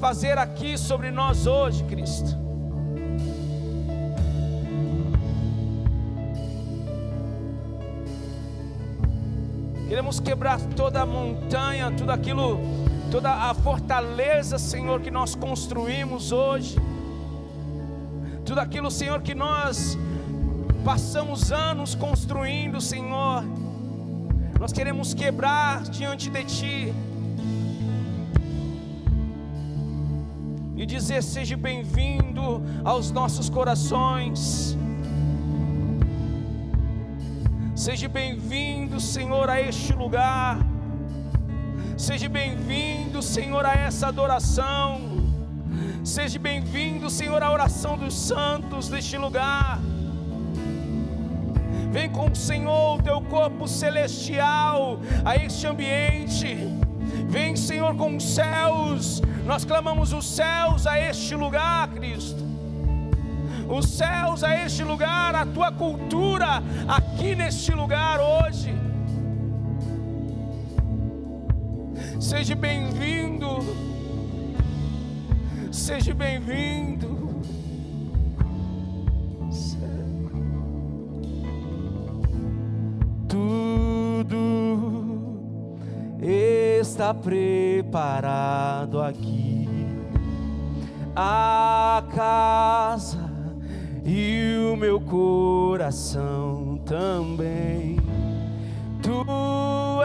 fazer aqui sobre nós hoje, Cristo. Queremos quebrar toda a montanha, tudo aquilo, toda a fortaleza, Senhor, que nós construímos hoje. Tudo aquilo, Senhor, que nós passamos anos construindo, Senhor. Nós queremos quebrar diante de Ti e dizer: seja bem-vindo aos nossos corações. Seja bem-vindo, Senhor, a este lugar. Seja bem-vindo, Senhor, a essa adoração. Seja bem-vindo, Senhor, à oração dos santos deste lugar. Vem com o Senhor, o teu corpo celestial, a este ambiente. Vem, Senhor, com os céus. Nós clamamos os céus a este lugar, Cristo. Os céus a este lugar, a tua cultura aqui neste lugar hoje. Seja bem-vindo. Seja bem-vindo. Tudo está preparado aqui. A casa e o meu coração também. Tu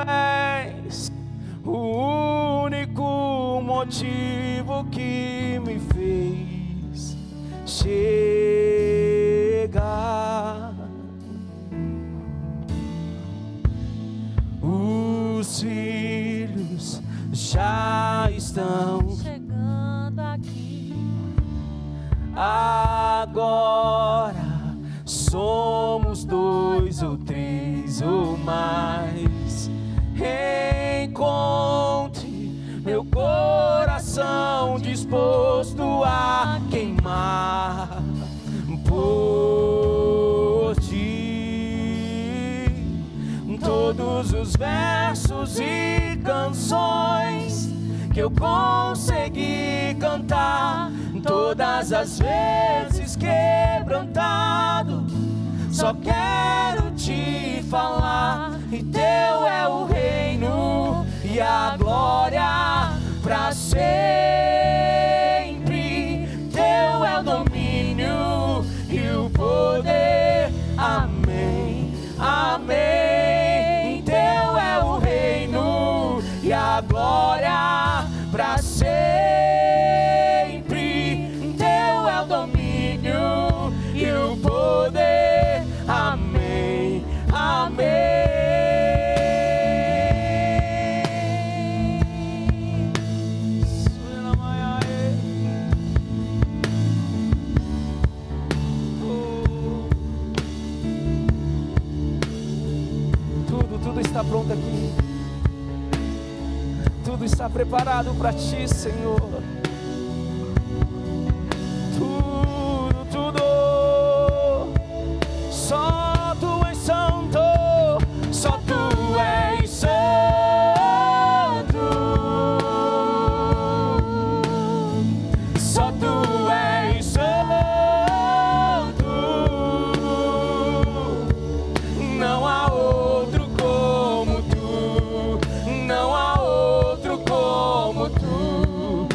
és o único motivo que me fez chegar. Os filhos já estão chegando aqui. Agora somos 2 ou 3 ou mais. Encontre meu coração disposto a queimar por Ti. Todos os versos e canções que eu consegui cantar, todas as vezes quebrantado, só quero Te falar. E Teu é o reino e a glória para sempre. Teu é o domínio e o poder. Amém, amém. Teu é o reino e a glória para sempre. Teu é o domínio e o poder. Amém, amém. Tudo está pronto aqui. Tudo está preparado para Ti, Senhor. Tudo. Só Tu és santo. Só Tu és santo. Só Tu és santo. Não há outro como Tu. Não há outro como Tu.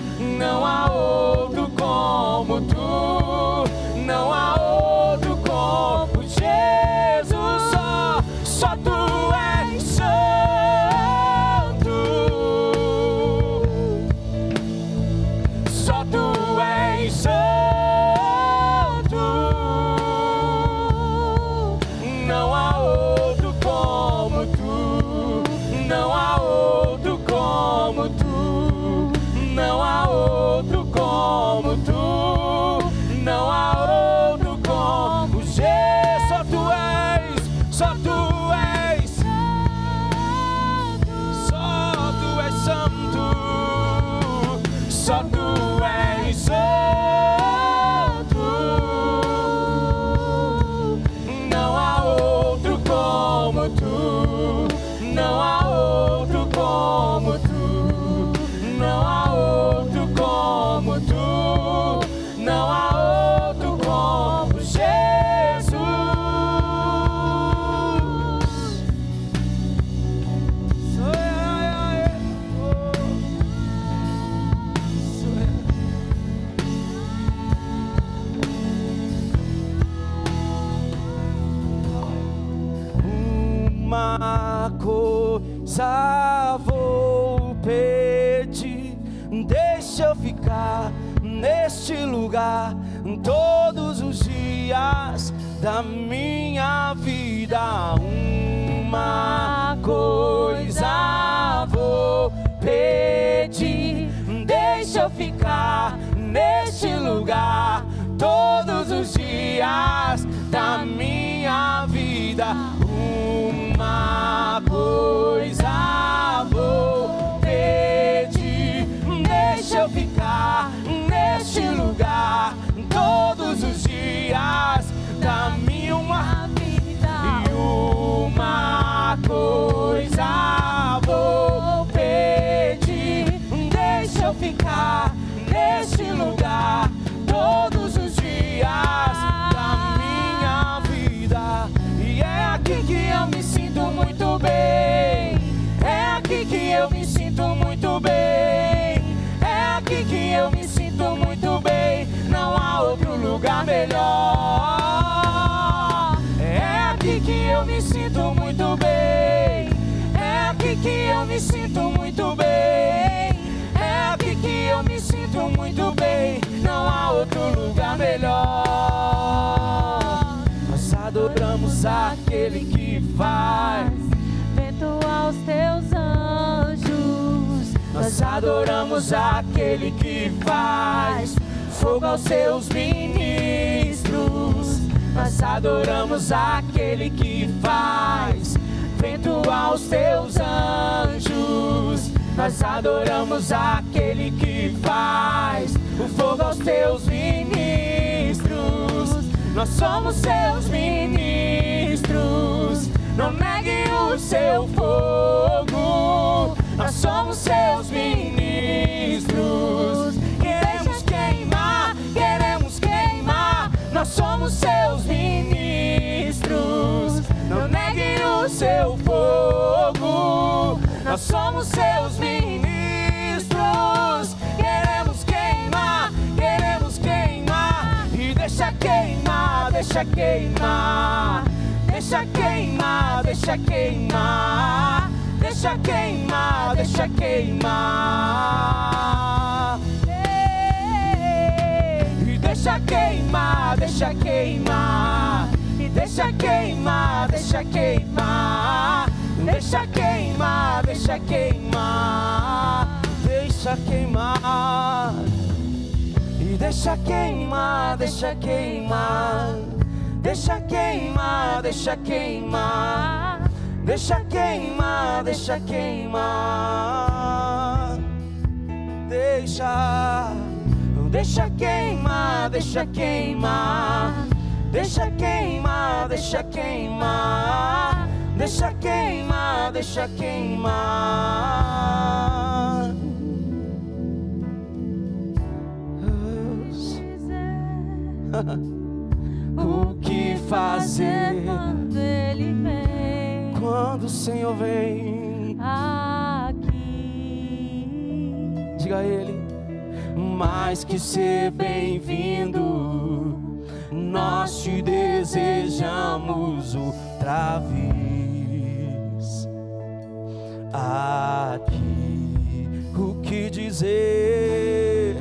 outro, não há outro como Jesus. Uma coisa vou pedir, deixa eu ficar neste lugar todos os dias da minha vida. Uma coisa vou pedir, deixa eu ficar neste lugar todos os dias da minha vida. Uma coisa vou pedir, deixa eu ficar neste lugar todos os dias da minha vida. E uma coisa vou pedir, deixa eu ficar neste lugar todos os dias da minha vida. E é aqui que eu me sinto muito bem, é aqui que eu me sinto muito bem, é aqui que eu me sinto muito bem, não há outro lugar melhor. É aqui que eu me sinto muito bem, é aqui que eu me sinto muito bem, é aqui que eu me sinto muito bem, não há outro lugar melhor. Nós adoramos aquele que faz vento aos teus anjos. Nós adoramos aquele que faz fogo aos seus ministros. Nós adoramos aquele que faz vento aos teus anjos. Nós adoramos aquele que faz o fogo aos teus ministros. Nós somos seus ministros, não negue o seu fogo. Nós somos seus ministros, queremos queimar, queremos queimar. Nós somos seus ministros, não negue o seu fogo. Nós somos seus ministros, queremos queimar, queremos queimar. E deixa queimar, deixa queimar, deixa queimar, deixa queimar, deixa queimar, deixa queimar. E deixa queimar, deixa queimar, e deixa queimar, deixa queimar, deixa queimar, deixa queimar, deixa queimar. E deixa queimar, deixa queimar, deixa queimar, deixa queimar, deixa queimar, deixa queimar. Deixa queimar, deixa queimar, deixa queimar, deixa queimar, deixa queimar, deixa queimar. O que fazer quando ele vem? Quando o Senhor vem Aqui, diga a Ele: mais que ser bem-vindo, nós te desejamos outra vez. Aqui, o que dizer?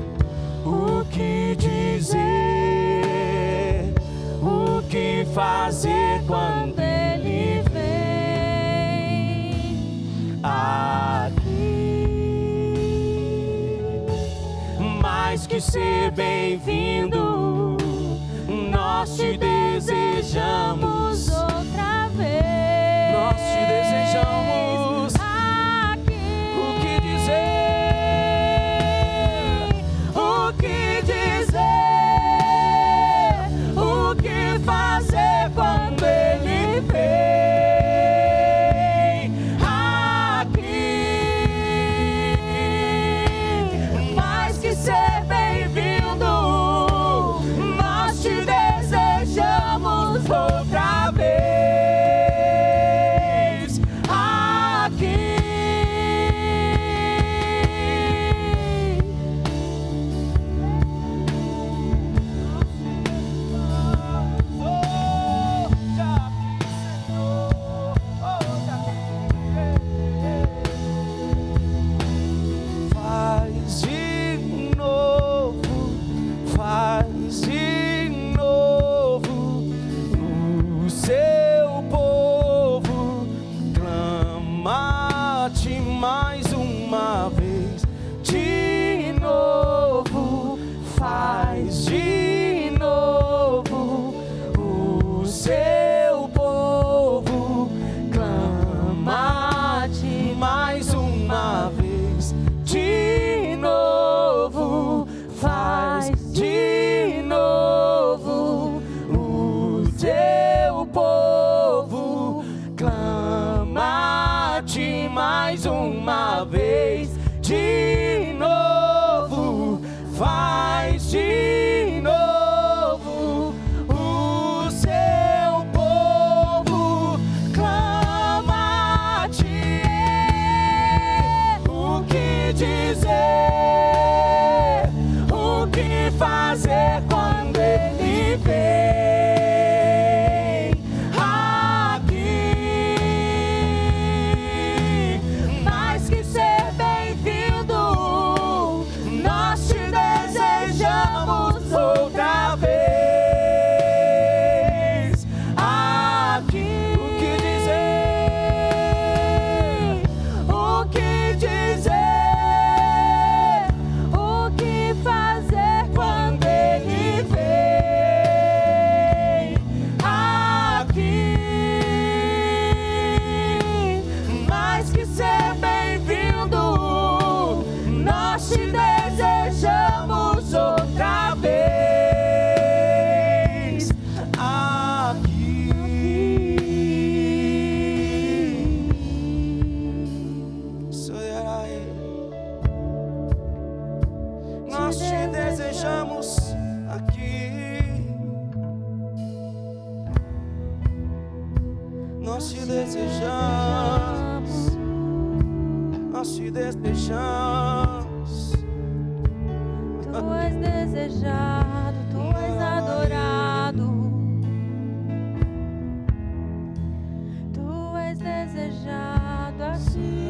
O que dizer? O que fazer quando Ele vem? Aqui, mais que ser bem-vindo, nós te desejamos outra vez. Nós te desejamos. Aqui, O que dizer? O que dizer? O que fazer quando Ele vem? Aqui, mais que ser bem-vindo, desejamos, nós te desejamos. Tu és desejado, tu és adorado. Tu és desejado assim.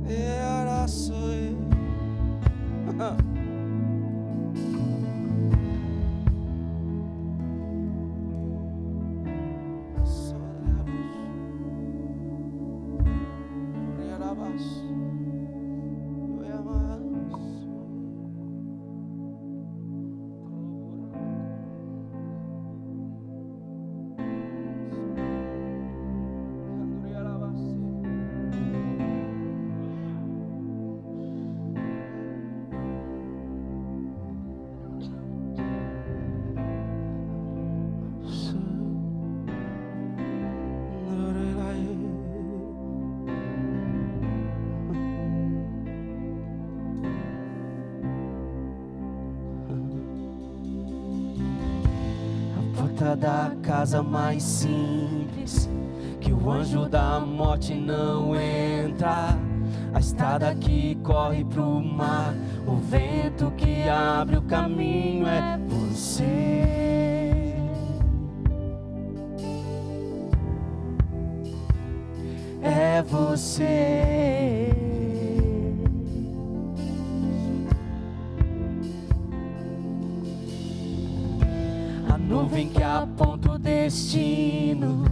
Era sou eu. Da casa mais simples, que o anjo da morte não entra. A estrada que corre pro mar, o vento que abre o caminho é você. É você. Nuvem que aponta o destino,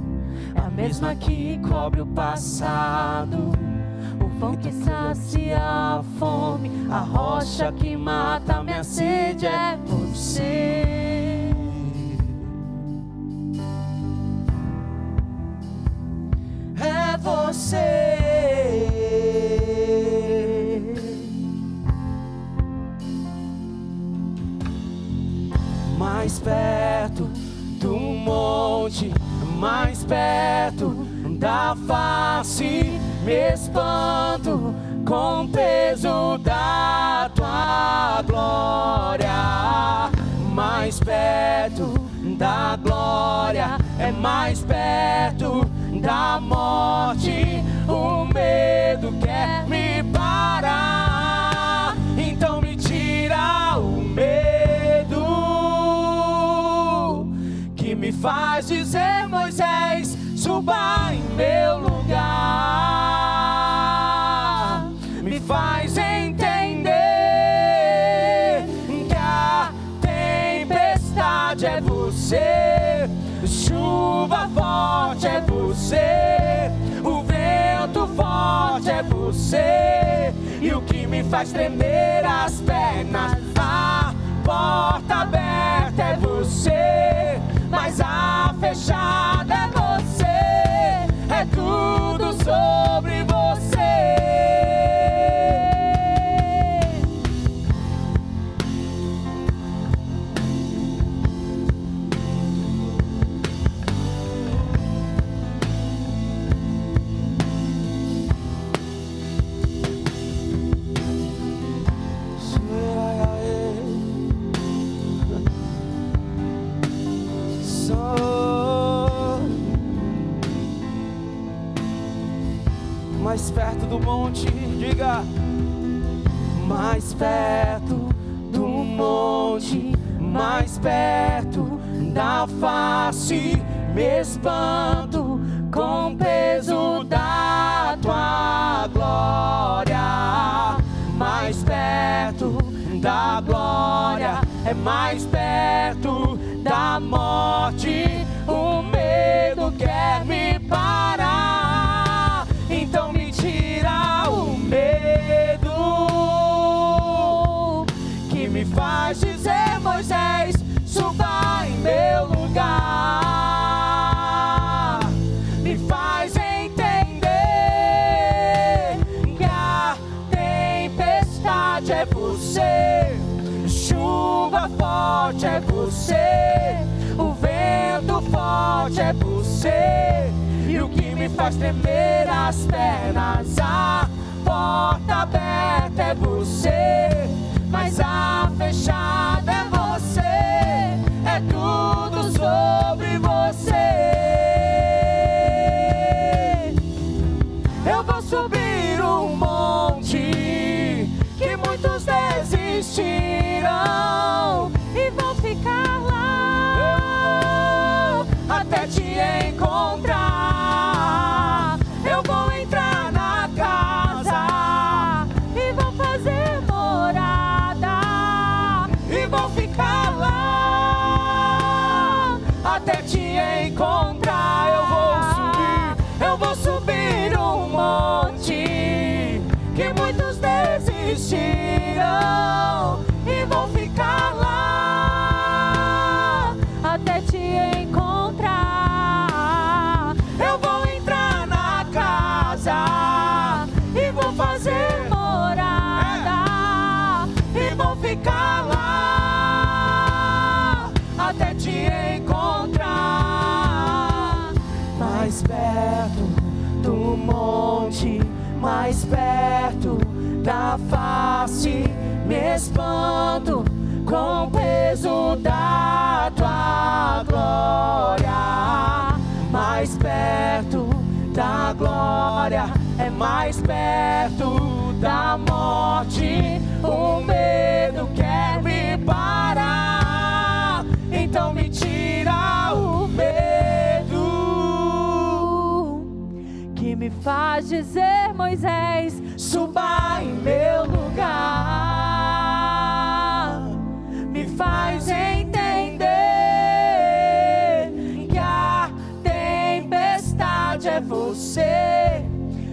a mesma que cobre o passado. O pão que sacia a fome, a rocha que mata a minha sede é você. É você. Mais perto do monte, mais perto da face, me espanto com o peso da tua glória. Mais perto da glória, é mais perto da morte. O medo quer me parar, então me tira o medo que me faz dizer: Moisés, suba em meu lugar. Me faz entender que a tempestade é você, chuva forte é você, o vento forte é você, e o que me faz tremer as pernas, a porta aberta é você, mas a fechada é você. É tudo sobre você. Mais perto do monte, diga. Mais perto do monte, mais perto da face, me espanto com o peso da tua glória. Mais perto da glória, é mais perto da morte. O medo quer me parar, então me tira o medo que me faz dizer: Moisés, suba em meu lugar. Me faz entender que a tempestade é você, chuva forte é você, o vento forte é você, e o que me faz tremer as pernas, a porta aberta é você, mas a fechada é você. É tudo sobre desistirão e vão ficar lá até te encontrar. Eu vou entrar na casa e vou fazer morada e vou ficar lá até te encontrar. Mais perto do monte, mais perto da face, me espanto com o peso da tua glória. Mais perto da glória, é mais perto da morte. O medo quer me parar, então me tira o medo que me faz dizer, Moisés, suba em meu lugar. Me faz entender que a tempestade é você,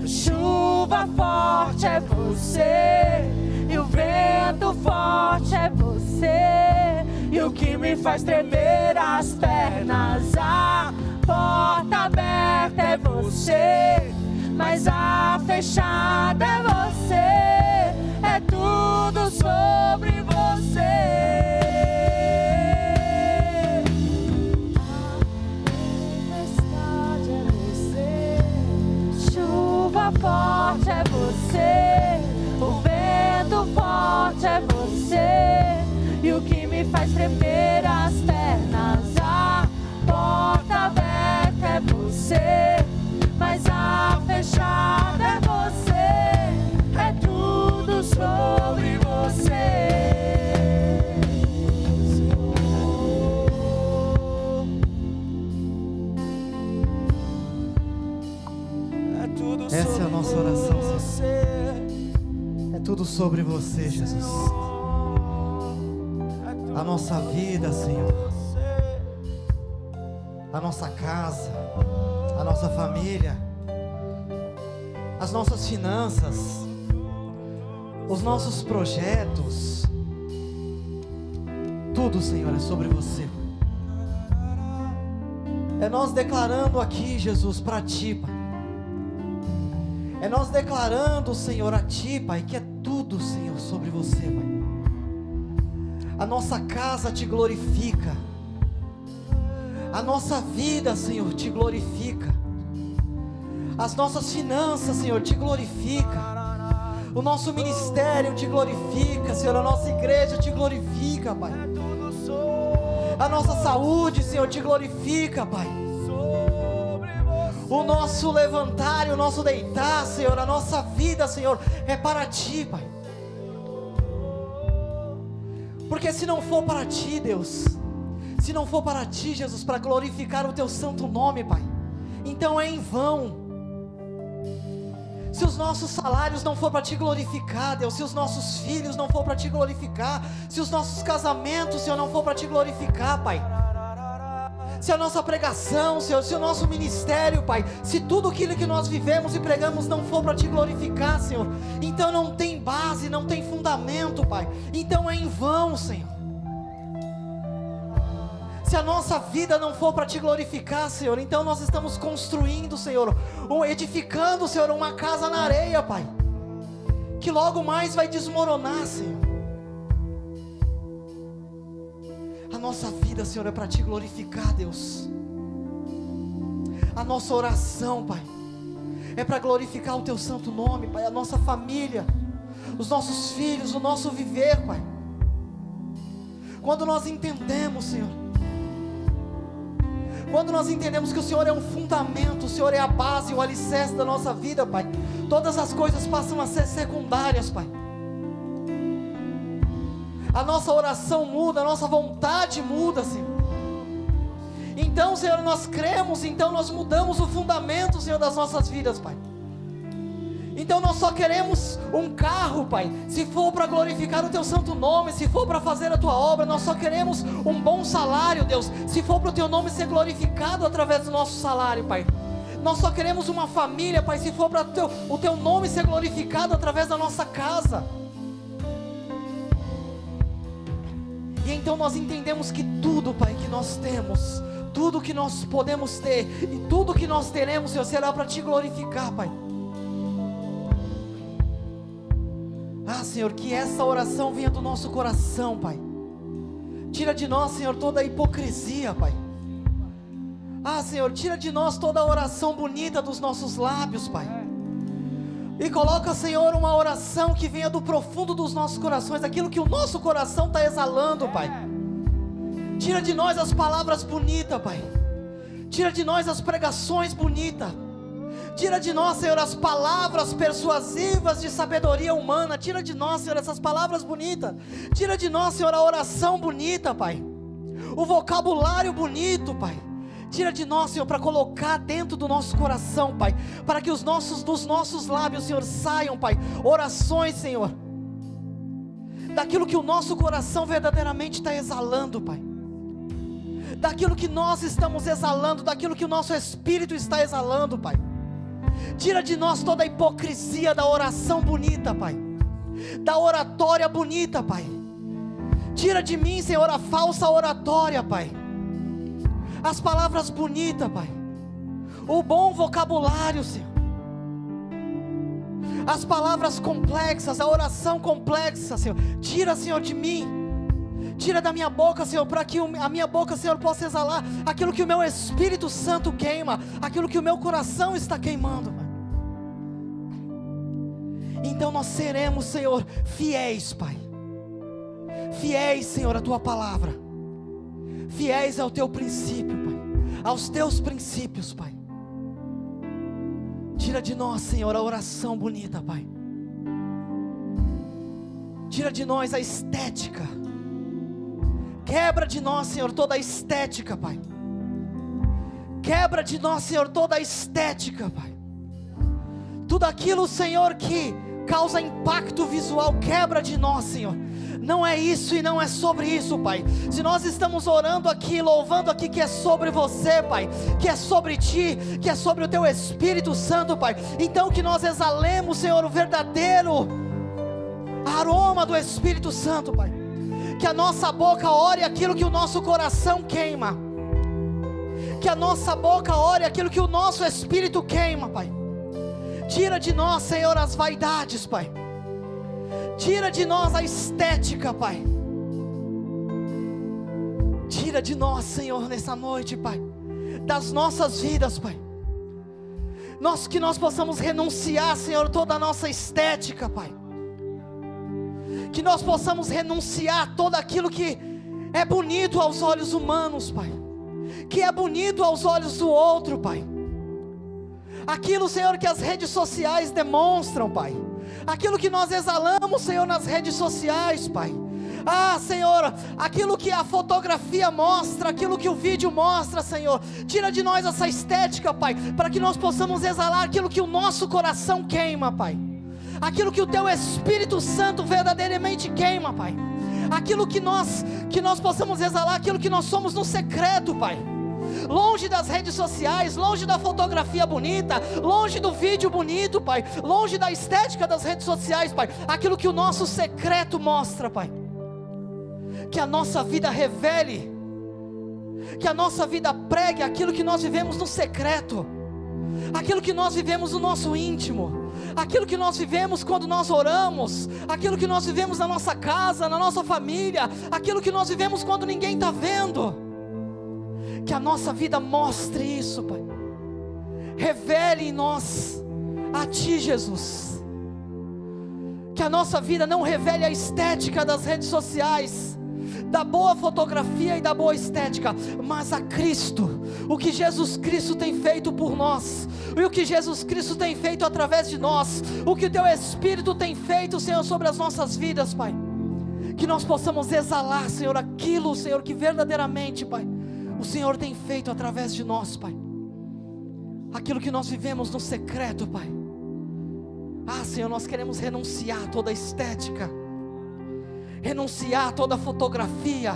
chuva forte é você, e o vento forte é você, e o que me faz tremer as pernas, a porta aberta é você, mas a fechada é você, é tudo sobre você. Forte é você, o vento forte é você, e o que me faz tremer as pernas, a porta aberta é você, mas a fechada é você, é tudo sobre você. Essa é a nossa oração, Senhor. É tudo sobre você, Jesus. A nossa vida, Senhor. A nossa casa, a nossa família, as nossas finanças, os nossos projetos. Tudo, Senhor, é sobre você. É nós declarando aqui, Jesus, para Ti, Pai. É nós declarando, Senhor, a Ti, Pai, que é tudo, Senhor, sobre você, Pai. A nossa casa Te glorifica. A nossa vida, Senhor, Te glorifica. As nossas finanças, Senhor, Te glorifica. O nosso ministério Te glorifica, Senhor. A nossa igreja Te glorifica, Pai. A nossa saúde, Senhor, Te glorifica, Pai. O nosso levantar e o nosso deitar, Senhor, a nossa vida, Senhor, é para Ti, Pai. Porque se não for para Ti, Deus, se não for para Ti, Jesus, para glorificar o Teu santo nome, Pai, então é em vão. Se os nossos salários não for para Te glorificar, Deus, se os nossos filhos não for para Te glorificar, se os nossos casamentos, Senhor, não for para Te glorificar, Pai, se a nossa pregação, Senhor, se o nosso ministério, Pai, se tudo aquilo que nós vivemos e pregamos não for para Te glorificar, Senhor, então não tem base, não tem fundamento, Pai, então é em vão, Senhor. Se a nossa vida não for para Te glorificar, Senhor, então nós estamos construindo, Senhor, ou edificando, Senhor, uma casa na areia, Pai, que logo mais vai desmoronar, Senhor. A nossa vida, Senhor, é para Te glorificar, Deus. A nossa oração, Pai, é para glorificar o Teu santo nome, Pai. A nossa família, os nossos filhos, o nosso viver, Pai. Quando nós entendemos, Senhor, quando nós entendemos que o Senhor é um fundamento, o Senhor é a base, o alicerce da nossa vida, Pai, todas as coisas passam a ser secundárias, Pai. A nossa oração muda, a nossa vontade muda, Senhor. Então, Senhor, nós cremos, então nós mudamos o fundamento, Senhor, das nossas vidas, Pai. Então nós só queremos um carro, Pai, se for para glorificar o Teu santo nome, se for para fazer a Tua obra. Nós só queremos um bom salário, Deus, se for para o Teu nome ser glorificado através do nosso salário, Pai. Nós só queremos uma família, Pai, se for para o Teu nome ser glorificado através da nossa casa. E então nós entendemos que tudo, Pai, que nós temos, tudo que nós podemos ter e tudo que nós teremos, Senhor, será para Te glorificar, Pai. Senhor, que essa oração venha do nosso coração, Pai. Tira de nós, Senhor, toda a hipocrisia, Pai. Senhor, tira de nós toda a oração bonita dos nossos lábios, Pai. E coloca, Senhor, uma oração que venha do profundo dos nossos corações, aquilo que o nosso coração está exalando, Pai. Tira de nós as palavras bonitas, Pai. Tira de nós as pregações bonitas. Tira de nós, Senhor, as palavras persuasivas de sabedoria humana. Tira de nós, Senhor, essas palavras bonitas. Tira de nós, Senhor, a oração bonita, Pai. O vocabulário bonito, Pai. Tira de nós, Senhor, para colocar dentro do nosso coração, Pai. Para que dos nossos lábios, Senhor, saiam, Pai, orações, Senhor, daquilo que o nosso coração verdadeiramente está exalando, Pai. Daquilo que nós estamos exalando, daquilo que o nosso espírito está exalando, Pai. Tira de nós toda a hipocrisia da oração bonita, Pai, da oratória bonita, Pai. Tira de mim, Senhor, a falsa oratória, Pai. As palavras bonitas, Pai. O bom vocabulário, Senhor. As palavras complexas, a oração complexa, Senhor. Tira, Senhor, de mim. Tira da minha boca, Senhor, para que a minha boca, Senhor, possa exalar aquilo que o meu Espírito Santo queima, aquilo que o meu coração está queimando, Pai. Então nós seremos, Senhor, fiéis, Pai. Fiéis, Senhor, à Tua palavra. Fiéis ao Teu princípio, Pai. Aos Teus princípios, Pai. Tira de nós, Senhor, a oração bonita, Pai. Tira de nós a estética. Quebra de nós, Senhor, toda a estética, Pai. Quebra de nós, Senhor, toda a estética, Pai. Tudo aquilo, Senhor, que causa impacto visual, quebra de nós, Senhor. Não é isso e não é sobre isso, Pai. Se nós estamos orando aqui, louvando aqui, que é sobre você, Pai, que é sobre Ti, que é sobre o Teu Espírito Santo, Pai, então que nós exalemos, Senhor, o verdadeiro aroma do Espírito Santo, Pai. Que a nossa boca ore aquilo que o nosso coração queima. Que a nossa boca ore aquilo que o nosso espírito queima, Pai. Tira de nós, Senhor, as vaidades, Pai. Tira de nós a estética, Pai. Tira de nós, Senhor, nessa noite, Pai, das nossas vidas, Pai. Que nós possamos renunciar, Senhor, toda a nossa estética, Pai. Que nós possamos renunciar todo aquilo que é bonito aos olhos humanos, Pai. Que é bonito aos olhos do outro, Pai. Aquilo, Senhor, que as redes sociais demonstram, Pai. Aquilo que nós exalamos, Senhor, nas redes sociais, Pai. Senhor, aquilo que a fotografia mostra, aquilo que o vídeo mostra, Senhor. Tira de nós essa estética, Pai, para que nós possamos exalar aquilo que o nosso coração queima, Pai. Aquilo que o Teu Espírito Santo verdadeiramente queima, Pai. Aquilo que nós possamos exalar, aquilo que nós somos no secreto, Pai. Longe das redes sociais, longe da fotografia bonita, longe do vídeo bonito, Pai. Longe da estética das redes sociais, Pai. Aquilo que o nosso secreto mostra, Pai. Que a nossa vida revele, que a nossa vida pregue aquilo que nós vivemos no secreto, aquilo que nós vivemos no nosso íntimo, aquilo que nós vivemos quando nós oramos, aquilo que nós vivemos na nossa casa, na nossa família, aquilo que nós vivemos quando ninguém está vendo. Que a nossa vida mostre isso, Pai. Revele em nós a Ti, Jesus. Que a nossa vida não revele a estética das redes sociais, da boa fotografia e da boa estética, mas a Cristo, o que Jesus Cristo tem feito por nós, e o que Jesus Cristo tem feito através de nós, o que o Teu Espírito tem feito, Senhor, sobre as nossas vidas, Pai. Que nós possamos exalar, Senhor, aquilo, Senhor, que verdadeiramente, Pai, o Senhor tem feito através de nós, Pai. Aquilo que nós vivemos no secreto, Pai. Senhor, nós queremos renunciar a toda estética, renunciar a toda fotografia,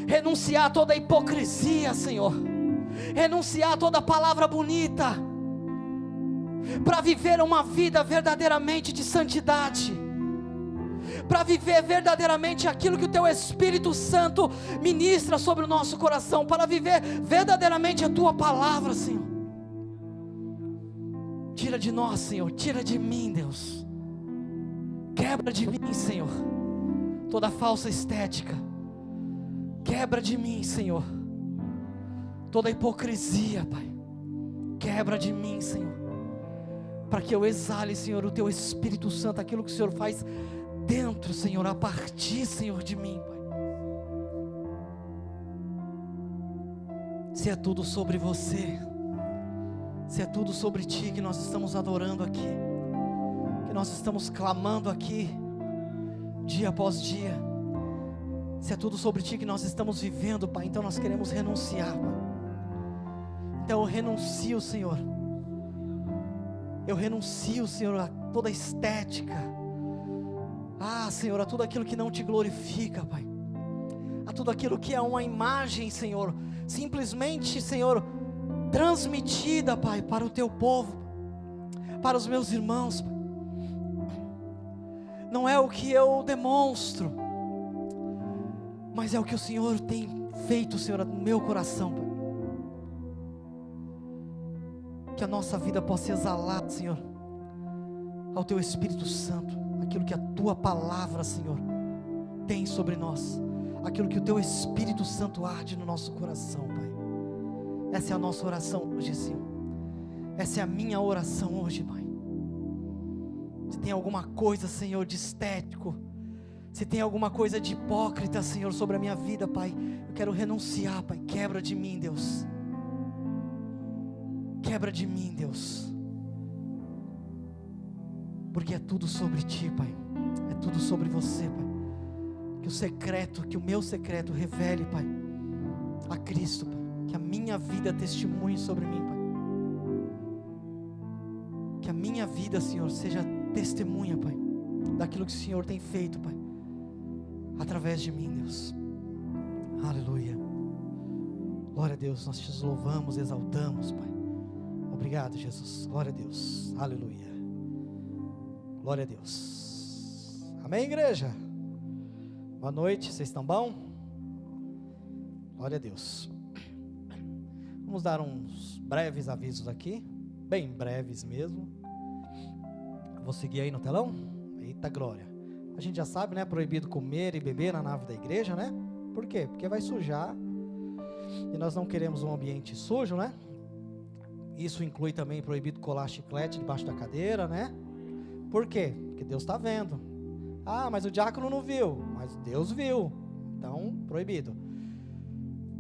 renunciar a toda hipocrisia, Senhor, renunciar a toda palavra bonita, para viver uma vida verdadeiramente de santidade, para viver verdadeiramente aquilo que o Teu Espírito Santo ministra sobre o nosso coração, para viver verdadeiramente a Tua palavra, Senhor. Tira de nós, Senhor, tira de mim, Deus, quebra de mim, Senhor, toda falsa estética, quebra de mim, Senhor, toda hipocrisia, Pai, quebra de mim, Senhor, para que eu exale, Senhor, o Teu Espírito Santo, aquilo que o Senhor faz dentro, Senhor, a partir, Senhor, de mim, Pai. Se é tudo sobre Você, se é tudo sobre Ti que nós estamos adorando aqui, que nós estamos clamando aqui, dia após dia, se é tudo sobre Ti que nós estamos vivendo, Pai, então nós queremos renunciar, Pai. Então eu renuncio, Senhor, Senhor, a toda estética, Senhor, a tudo aquilo que não Te glorifica, Pai, a tudo aquilo que é uma imagem, Senhor, simplesmente, Senhor, transmitida, Pai, para o Teu povo, para os meus irmãos, Pai. Não é o que eu demonstro, mas é o que o Senhor tem feito, Senhor, no meu coração, Pai. Que a nossa vida possa exalar, Senhor, ao Teu Espírito Santo, aquilo que a Tua palavra, Senhor, tem sobre nós, aquilo que o Teu Espírito Santo arde no nosso coração, Pai. Essa é a nossa oração hoje, Senhor. Essa é a minha oração hoje, Pai. Se tem alguma coisa, Senhor, de estético, se tem alguma coisa de hipócrita, Senhor, sobre a minha vida, Pai, eu quero renunciar, Pai. Quebra de mim, Deus. Quebra de mim, Deus, porque é tudo sobre Ti, Pai, é tudo sobre Você, Pai. Que o secreto, que o meu secreto revele, Pai, a Cristo, Pai. Que a minha vida testemunhe sobre mim, Pai. Que a minha vida, Senhor, seja testemunha, Pai, daquilo que o Senhor tem feito, Pai, através de mim, Deus. Aleluia. Glória a Deus, nós Te louvamos, exaltamos, Pai. Obrigado, Jesus. Glória a Deus. Aleluia. Glória a Deus. Amém, igreja? Boa noite, vocês estão bom? Glória a Deus. Vamos dar uns breves avisos aqui, bem breves mesmo. Vou seguir aí no telão. Eita glória. A gente já sabe, né? Proibido comer e beber na nave da igreja, né? Por quê? Porque vai sujar. E nós não queremos um ambiente sujo, né? Isso inclui também proibido colar chiclete debaixo da cadeira, né? Por quê? Porque Deus está vendo. Mas o diácono não viu, mas Deus viu. Então, proibido.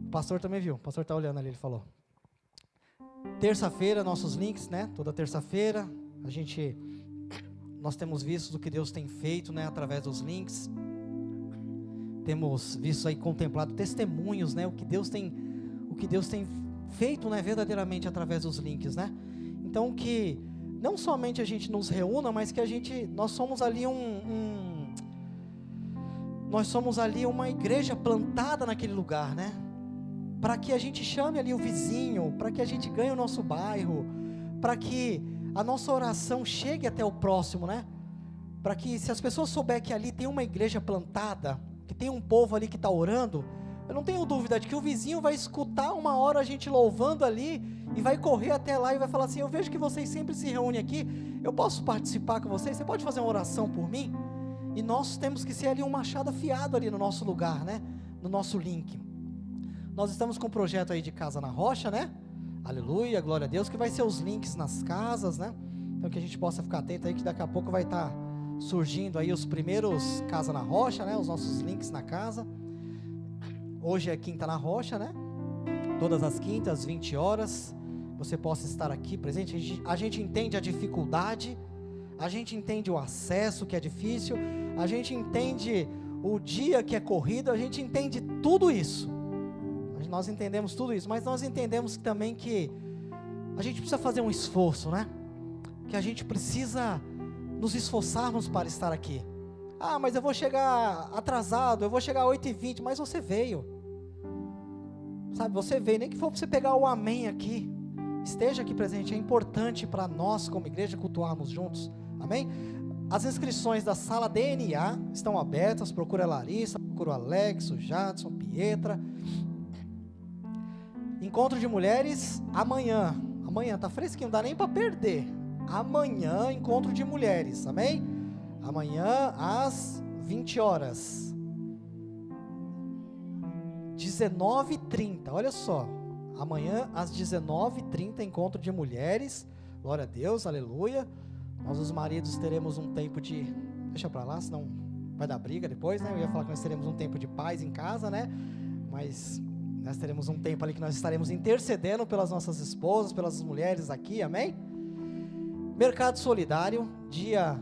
O pastor também viu, o pastor está olhando ali, ele falou. Terça-feira, nossos links, né? Toda terça-feira, nós temos visto o que Deus tem feito, né? Através dos links. Temos visto aí, contemplado testemunhos, né? O que Deus tem feito, né, verdadeiramente através dos links, né? Então que não somente a gente nos reúna, mas que nós somos ali nós somos ali uma igreja plantada naquele lugar, né? Para que a gente chame ali o vizinho, para que a gente ganhe o nosso bairro, para que a nossa oração chegue até o próximo, né? Para que, se as pessoas souberem que ali tem uma igreja plantada, que tem um povo ali que está orando, eu não tenho dúvida de que o vizinho vai escutar uma hora a gente louvando ali, e vai correr até lá e vai falar assim: eu vejo que vocês sempre se reúnem aqui, eu posso participar com vocês? Você pode fazer uma oração por mim? E nós temos que ser ali um machado afiado ali no nosso lugar, né? No nosso link. Nós estamos com um projeto aí de Casa na Rocha, né? Aleluia, glória a Deus, que vai ser os links nas casas, né? Então que a gente possa ficar atento aí, que daqui a pouco vai estar surgindo aí os primeiros Casa na Rocha, né? Os nossos links na casa. Hoje é Quinta na Rocha, né? Todas as quintas, 20 horas, você possa estar aqui presente. A gente entende a dificuldade, a gente entende o acesso que é difícil, a gente entende o dia que é corrido, a gente entende tudo isso. Nós entendemos tudo isso, mas nós entendemos também que a gente precisa fazer um esforço, né? Que a gente precisa nos esforçarmos para estar aqui. Mas eu vou chegar atrasado, eu vou chegar às 8h20, mas você veio. Sabe, você veio, nem que for para você pegar o amém aqui. Esteja aqui presente, é importante para nós como igreja cultuarmos juntos, amém? As inscrições da sala DNA estão abertas. Procura a Larissa, procura o Alex, o Jadson, Pietra. Encontro de mulheres amanhã. Amanhã tá fresquinho, não dá nem para perder. Amanhã, encontro de mulheres, amém? Amanhã às 20 horas. 19h30, olha só. Amanhã às 19h30, encontro de mulheres. Glória a Deus, aleluia. Nós, os maridos, teremos um tempo de... Deixa pra lá, senão vai dar briga depois, né? Eu ia falar que nós teremos um tempo de paz em casa, né? Mas nós teremos um tempo ali que nós estaremos intercedendo pelas nossas esposas, pelas mulheres aqui, amém? Mercado Solidário, dia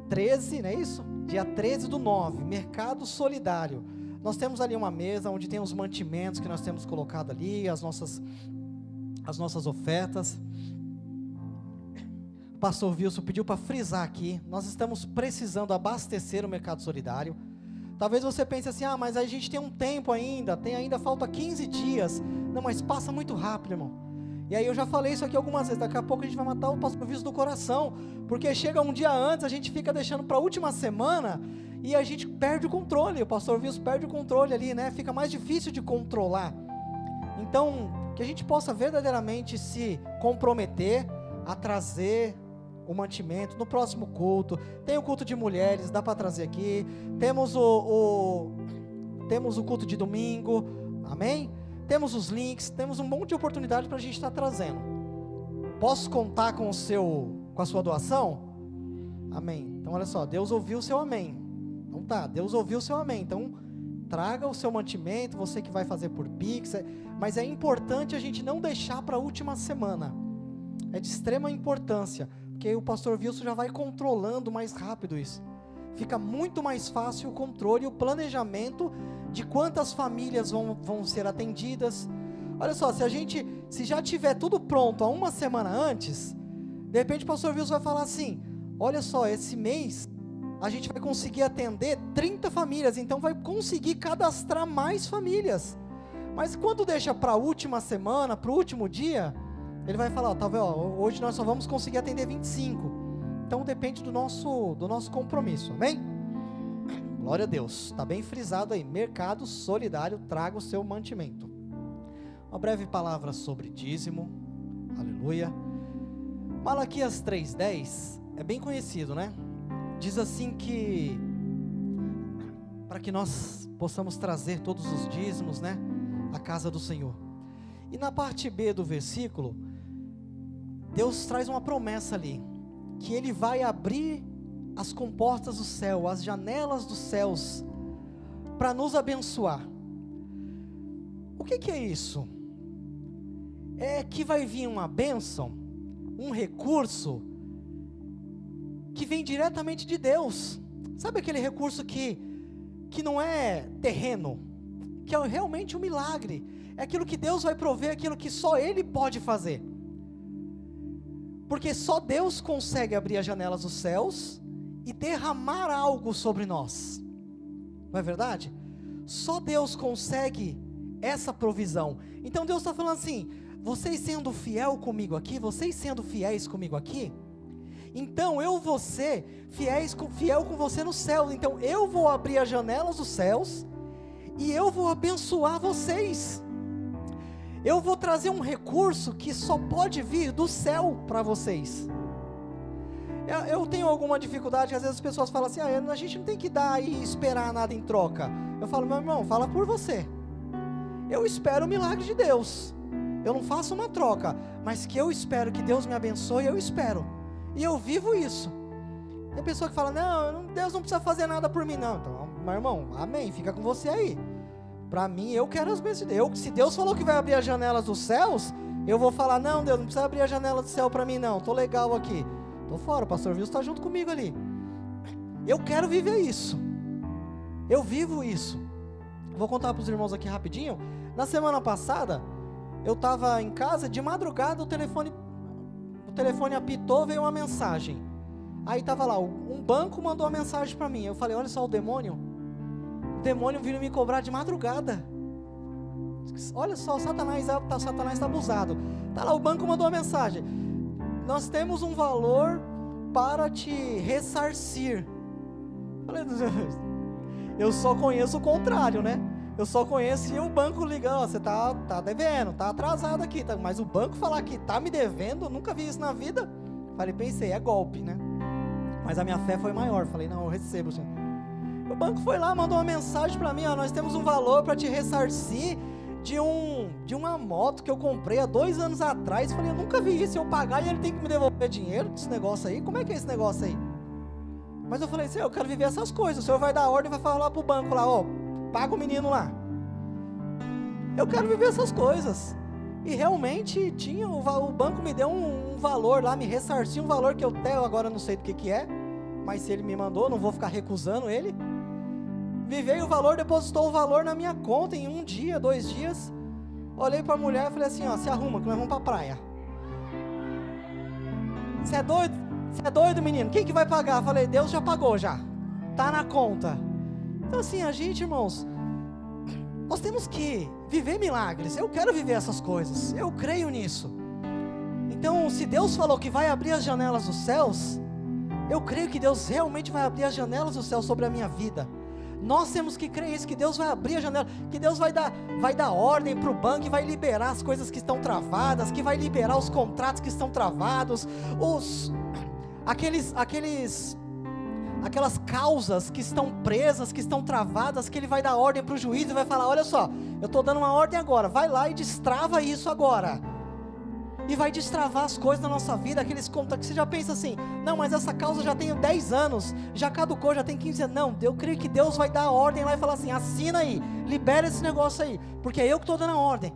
13, não é isso? Dia 13/9, Mercado Solidário. Nós temos ali uma mesa onde tem os mantimentos que nós temos colocado ali, as nossas ofertas. O pastor Wilson pediu para frisar aqui, nós estamos precisando abastecer o Mercado Solidário. Talvez você pense assim, mas a gente tem um tempo ainda, falta 15 dias. Não, mas passa muito rápido, irmão. E aí eu já falei isso aqui algumas vezes, daqui a pouco a gente vai matar o pastor Wilson do coração, porque chega um dia antes, a gente fica deixando para a última semana, e a gente perde o controle, o pastor Wilson perde o controle ali, né? Fica mais difícil de controlar. Então, que a gente possa verdadeiramente se comprometer a trazer o mantimento no próximo culto. Tem o culto de mulheres, dá para trazer aqui. Temos o culto de domingo, amém? Temos os links, temos um monte de oportunidade para a gente estar trazendo. Posso contar com a sua doação? Amém. Então olha só, Deus ouviu o seu amém. Então tá, Deus ouviu o seu amém. Então traga o seu mantimento, você que vai fazer por Pix. Mas é importante a gente não deixar para a última semana. É de extrema importância, porque o pastor Wilson já vai controlando mais rápido isso. Fica muito mais fácil o controle e o planejamento de quantas famílias vão ser atendidas. Olha só, se já tiver tudo pronto há uma semana antes, de repente o pastor Wilson vai falar assim, olha só, esse mês a gente vai conseguir atender 30 famílias, então vai conseguir cadastrar mais famílias. Mas quando deixa para a última semana, para o último dia, ele vai falar, hoje nós só vamos conseguir atender 25. Então depende do nosso compromisso, amém? Glória a Deus, está bem frisado aí, Mercado Solidário, traga o seu mantimento. Uma breve palavra sobre dízimo, aleluia. Malaquias 3:10, é bem conhecido, né? Diz assim que, para que nós possamos trazer todos os dízimos, né? À casa do Senhor. E na parte B do versículo, Deus traz uma promessa ali, que Ele vai abrir as comportas do céu, as janelas dos céus, para nos abençoar. O que é isso? É que vai vir uma bênção, um recurso, que vem diretamente de Deus. Sabe aquele recurso que não é terreno, que é realmente um milagre, é aquilo que Deus vai prover, aquilo que só Ele pode fazer, porque só Deus consegue abrir as janelas dos céus e derramar algo sobre nós, não é verdade? Só Deus consegue essa provisão. Então Deus está falando assim, vocês sendo fiel comigo aqui, vocês sendo fiéis comigo aqui, então eu vou ser fiel com você no céu. Então eu vou abrir as janelas dos céus e eu vou abençoar vocês. Eu vou trazer um recurso que só pode vir do céu para vocês. Eu tenho alguma dificuldade, às vezes as pessoas falam assim, a gente não tem que dar e esperar nada em troca. Eu falo, meu irmão, fala por você. Eu espero o milagre de Deus. Eu não faço uma troca, mas que eu espero que Deus me abençoe, eu espero. E eu vivo isso. Tem pessoa que fala, não, Deus não precisa fazer nada por mim, não. Então, meu irmão, amém, fica com você aí. Para mim, eu quero as bênçãos de Deus. Se Deus falou que vai abrir as janelas dos céus, eu vou falar, não, Deus, não precisa abrir a janela do céu para mim, não. Tô legal aqui. Tô fora, o pastor Wilson está junto comigo ali. Eu quero viver isso. Eu vivo isso. Vou contar para os irmãos aqui rapidinho. Na semana passada, eu estava em casa, de madrugada o telefone apitou, veio uma mensagem. Aí estava lá, um banco mandou uma mensagem para mim. Eu falei, olha só o demônio vindo me cobrar de madrugada. Olha só, Satanás está abusado. Tá lá, o banco mandou uma mensagem. Nós temos um valor para te ressarcir. Falei, eu só conheço o contrário, né? Eu só conheço o banco ligando, ó, você tá devendo, tá atrasado aqui, tá? Mas o banco falar que tá me devendo, eu nunca vi isso na vida. Falei, pensei, é golpe, né? Mas a minha fé foi maior, falei, não, eu recebo, senhor. O banco foi lá, mandou uma mensagem para mim, ó, nós temos um valor para te ressarcir de uma moto que eu comprei há 2 anos atrás. Falei, eu nunca vi isso, eu pagar e ele tem que me devolver dinheiro desse negócio aí, como é que é esse negócio aí? Mas eu falei, senhor, eu quero viver essas coisas, o senhor vai dar ordem e vai falar pro banco lá, ó, paga o menino lá. Eu quero viver essas coisas. E realmente o banco me deu um valor lá, me ressarciu um valor que eu até agora não sei do que é, mas se ele me mandou, não vou ficar recusando ele. Me veio o valor, depositou o valor na minha conta em 1 dia, 2 dias. Olhei para a mulher e falei assim, ó, se arruma que nós vamos para a praia. Você é doido? Você é doido, menino? Quem que vai pagar? Falei, Deus já pagou já, tá na conta. Então assim, a gente, irmãos, nós temos que viver milagres. Eu quero viver essas coisas, eu creio nisso. Então, se Deus falou que vai abrir as janelas dos céus, eu creio que Deus realmente vai abrir as janelas do céu sobre a minha vida. Nós temos que crer isso, que Deus vai abrir a janela, que Deus vai dar ordem para o banco e vai liberar as coisas que estão travadas, que vai liberar os contratos que estão travados, aquelas causas que estão presas, que estão travadas, que Ele vai dar ordem para o juiz e vai falar, olha só, eu estou dando uma ordem agora, vai lá e destrava isso agora. E vai destravar as coisas na nossa vida, aqueles contratos que você já pensa assim, não, mas essa causa já tem 10 anos, já caducou, já tem 15 anos, não, eu creio que Deus vai dar a ordem lá e falar assim, assina aí, libera esse negócio aí, porque é eu que estou dando a ordem.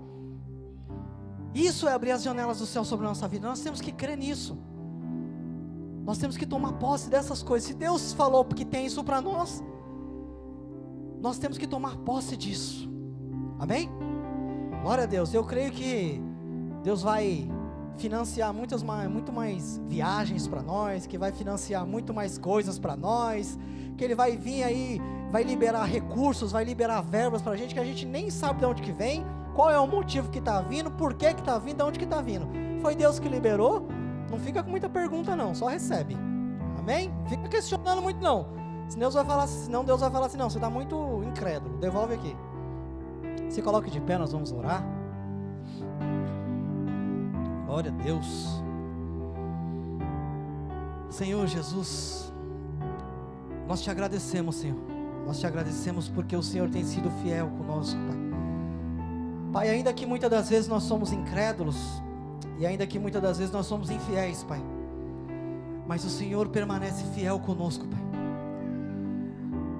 Isso é abrir as janelas do céu sobre a nossa vida, nós temos que crer nisso, nós temos que tomar posse dessas coisas. Se Deus falou que tem isso para nós, nós temos que tomar posse disso, amém? Glória a Deus. Eu creio que Deus vai financiar muito mais viagens para nós, que vai financiar muito mais coisas para nós, que Ele vai vir aí, vai liberar recursos, vai liberar verbas para a gente, que a gente nem sabe de onde que vem, qual é o motivo que está vindo, por que está vindo, de onde que está vindo. Foi Deus que liberou, não fica com muita pergunta não, só recebe, amém? Fica questionando muito não, senão Deus vai falar assim, não, você está muito incrédulo, devolve aqui. Se coloque de pé, nós vamos orar. Glória a Deus. Senhor Jesus, nós te agradecemos, Senhor. Nós te agradecemos porque o Senhor tem sido fiel conosco, Pai. Pai, ainda que muitas das vezes nós somos incrédulos, e ainda que muitas das vezes nós somos infiéis, Pai, mas o Senhor permanece fiel conosco, Pai.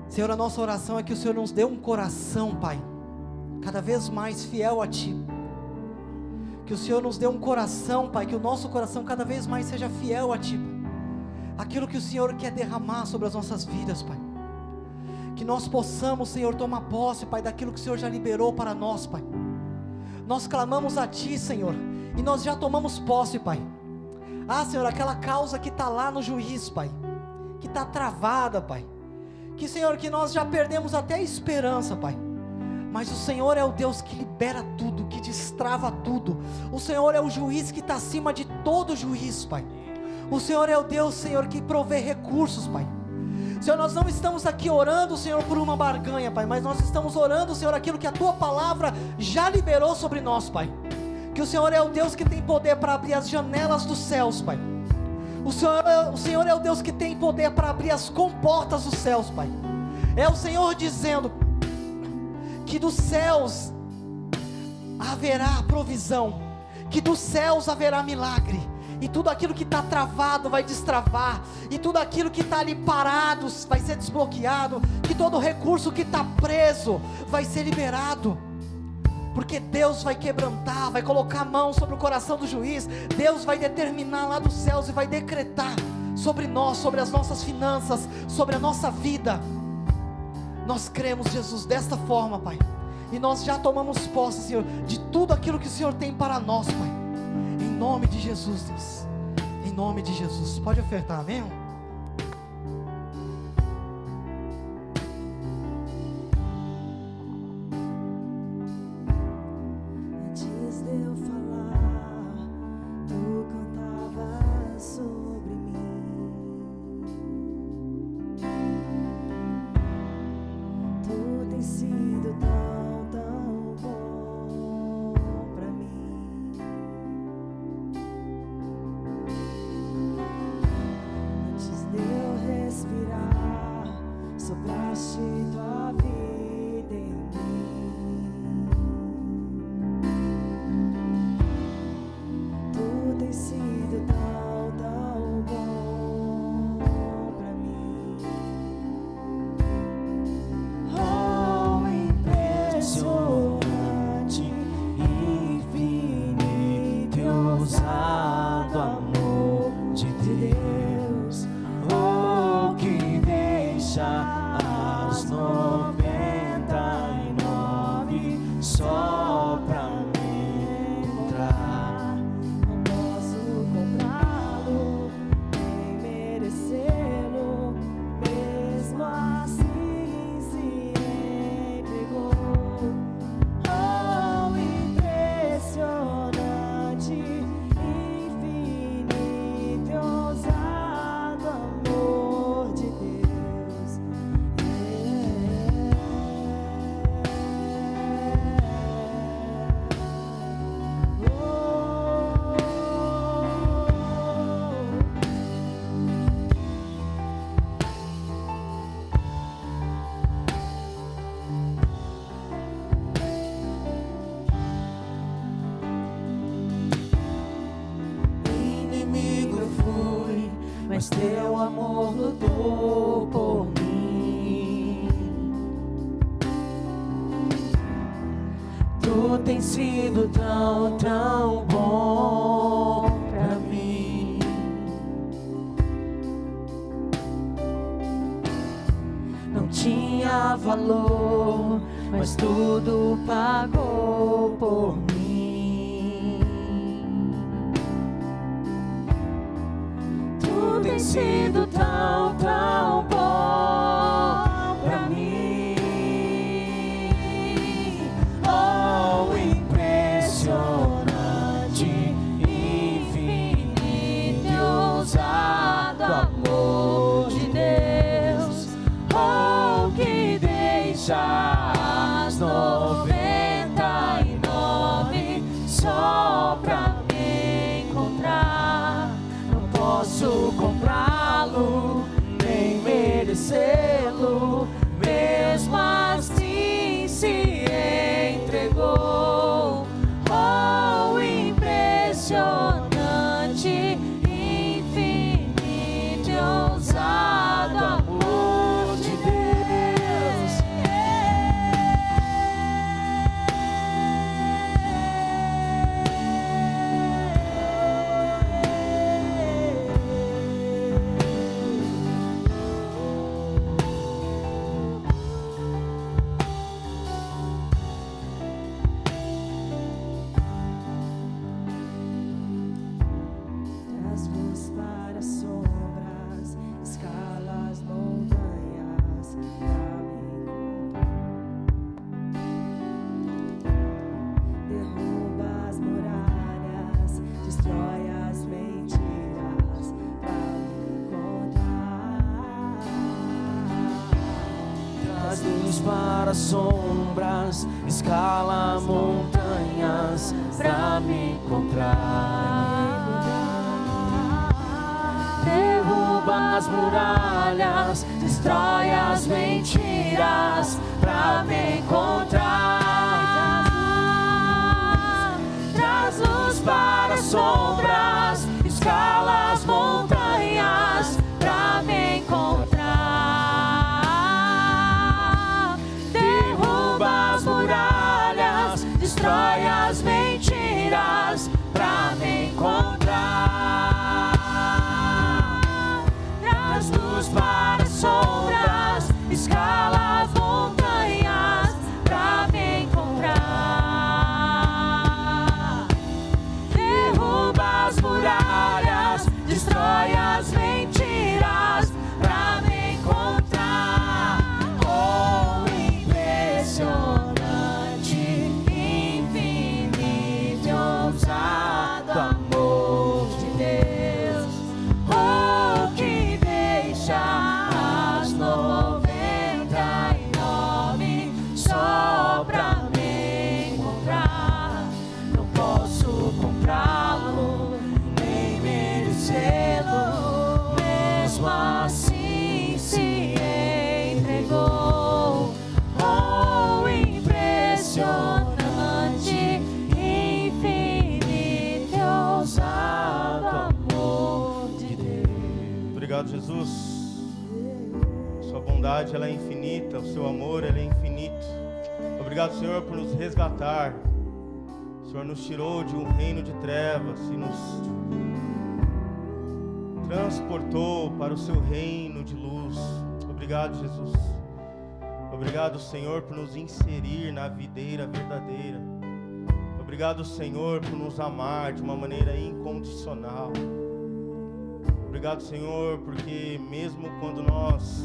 Senhor, a nossa oração é que o Senhor nos dê um coração, Pai, cada vez mais fiel a Ti. Que o Senhor nos dê um coração, Pai, que o nosso coração cada vez mais seja fiel a Ti, Pai. Aquilo que o Senhor quer derramar sobre as nossas vidas, Pai. Que nós possamos, Senhor, tomar posse, Pai, daquilo que o Senhor já liberou para nós, Pai. Nós clamamos a Ti, Senhor, e nós já tomamos posse, Pai. Ah, Senhor, aquela causa que está lá no juiz, Pai, que está travada, Pai. Que, Senhor, que nós já perdemos até a esperança, Pai. Mas o Senhor é o Deus que libera tudo, que destrava tudo. O Senhor é o juiz que está acima de todo juiz, Pai. O Senhor é o Deus, Senhor, que provê recursos, Pai. Senhor, nós não estamos aqui orando, Senhor, por uma barganha, Pai, mas nós estamos orando, Senhor, aquilo que a Tua palavra já liberou sobre nós, Pai. Que o Senhor é o Deus que tem poder para abrir as janelas dos céus, Pai. O Senhor é o Deus que tem poder para abrir as comportas dos céus, Pai. É o Senhor dizendo que dos céus haverá provisão, que dos céus haverá milagre, e tudo aquilo que está travado vai destravar, e tudo aquilo que está ali parado vai ser desbloqueado, que todo recurso que está preso vai ser liberado, porque Deus vai quebrantar, vai colocar a mão sobre o coração do juiz. Deus vai determinar lá dos céus e vai decretar sobre nós, sobre as nossas finanças, sobre a nossa vida. Nós cremos, Jesus, desta forma, Pai, e nós já tomamos posse, Senhor, de tudo aquilo que o Senhor tem para nós, Pai, em nome de Jesus, Deus, em nome de Jesus. Pode ofertar, amém? Antes de eu falar, Tu cantavas sobre mim. sopraste tua vida em mim. Tu tens sido tão, tão bom pra mim. Oh, impressionante, infinito e ousado amor de Deus. Oh, que deixa as 99 só pra me encontrar. Não posso comprá-lo, nem merecê-lo, mesmo assim se entregou. Oh, impressionante, infinito e ousado amor de Deus. Inimigo eu fui, mas teu amor lutou por mim. Tu tens sido tão, tão bom pra mim. Não tinha valor, mas tudo pagou por mim. Tu tens sido tão, tão bom pra mim. Oh, impressionante, infinito e ousado amor de Deus. Oh, que deixa as 99 só pra me encontrar. Não posso comprá-lo, nem merecê-lo, mesmo assim se entregou. Oh, impressionante, infinito e ousado amor de Deus. Traz luz para sombras, escala as montanhas pra me encontrar. Derruba as muralhas, destrói as mentiras pra me encontrar. Traz luz para sombras, escala montanhas pra me encontrar. Derruba as muralhas, destrói as mentiras pra me encontrar. Traz luz para sombras, escala as montanhas pra me encontrar. Derruba as muralhas, destrói as mentiras pra me encontrar. Traz luz para sombras, escala as montanhas entregou. Oh, impressionante, infinito e ousado amor de Deus. Obrigado, Jesus. Sua bondade, ela é infinita, o seu amor, ele é infinito. Obrigado, Senhor, por nos resgatar. O Senhor nos tirou de um reino de trevas e nos transportou para o seu reino de luz. Obrigado, Jesus. Obrigado, Senhor, por nos inserir na videira verdadeira. Obrigado, Senhor, por nos amar de uma maneira incondicional. Obrigado, Senhor, porque mesmo quando nós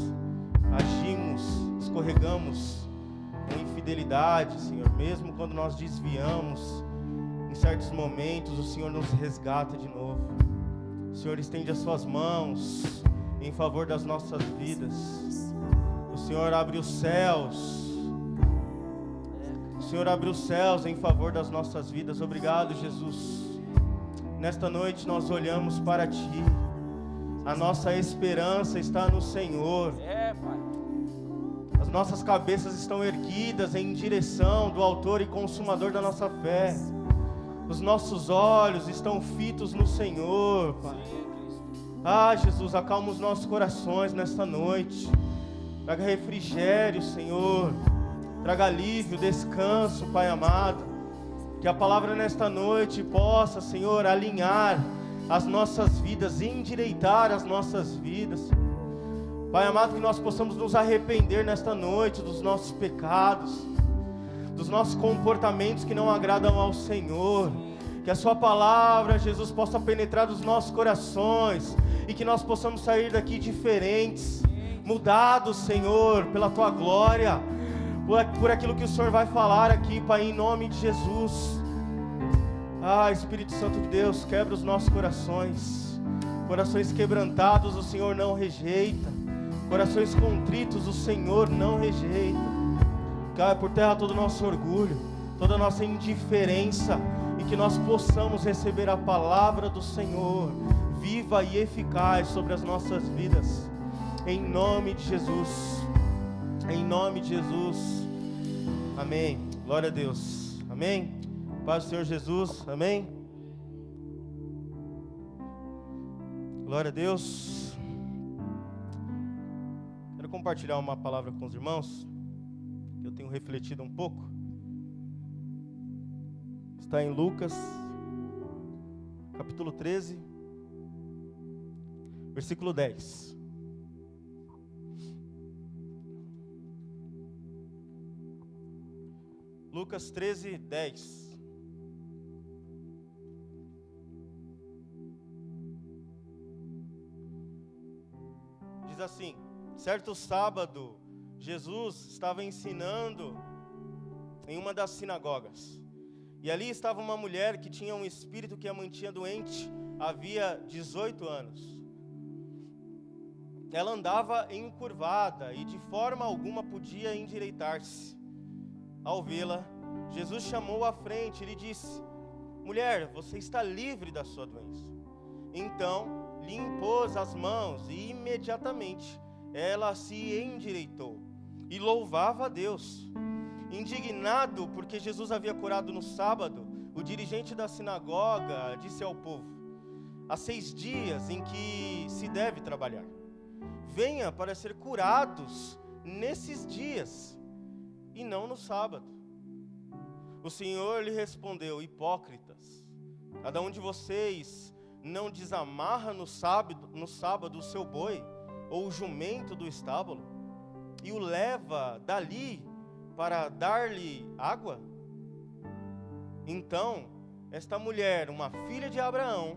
agimos, escorregamos com infidelidade, Senhor, mesmo quando nós desviamos, em certos momentos o Senhor nos resgata de novo. O Senhor estende as suas mãos em favor das nossas vidas. O Senhor abre os céus. O Senhor abre os céus em favor das nossas vidas. Obrigado, Jesus. Nesta noite nós olhamos para Ti. A nossa esperança está no Senhor. Pai. As nossas cabeças estão erguidas em direção do Autor e Consumador da nossa fé. Os nossos olhos estão fitos no Senhor, Pai. Ah, Jesus, acalma os nossos corações nesta noite. Traga refrigério, Senhor. Traga alívio, descanso, Pai amado. Que a palavra nesta noite possa, Senhor, alinhar as nossas vidas, endireitar as nossas vidas. Pai amado, que nós possamos nos arrepender nesta noite dos nossos pecados, dos nossos comportamentos que não agradam ao Senhor. Que a sua palavra, Jesus, possa penetrar nos nossos corações e que nós possamos sair daqui diferentes, mudados, Senhor, pela tua glória, por aquilo que o Senhor vai falar aqui, Pai, em nome de Jesus. Ah, Espírito Santo de Deus, quebra os nossos corações. Corações quebrantados o Senhor não rejeita. Corações contritos o Senhor não rejeita. Cai por terra todo o nosso orgulho, toda a nossa indiferença, e que nós possamos receber a palavra do Senhor, viva e eficaz sobre as nossas vidas. Em nome de Jesus. Em nome de Jesus. Amém. Glória a Deus. Amém. Paz do Senhor Jesus. Amém. Glória a Deus. Quero compartilhar uma palavra com os irmãos, que eu tenho refletido um pouco. Está em Lucas, capítulo 13, versículo 10. Lucas 13, 10. Diz assim: certo sábado, Jesus estava ensinando em uma das sinagogas. E ali estava uma mulher que tinha um espírito que a mantinha doente havia 18 anos. Ela andava encurvada e de forma alguma podia endireitar-se. Ao vê-la, Jesus chamou-a à frente e lhe disse: mulher, você está livre da sua doença. Então lhe impôs as mãos e imediatamente ela se endireitou e louvava a Deus. Indignado porque Jesus havia curado no sábado, o dirigente da sinagoga disse ao povo: há 6 dias em que se deve trabalhar. Venha para ser curados nesses dias e não no sábado. O Senhor lhe respondeu: hipócritas, cada um de vocês não desamarra no sábado o seu boi ou o jumento do estábulo e o leva dali para dar-lhe água? Então, esta mulher, uma filha de Abraão,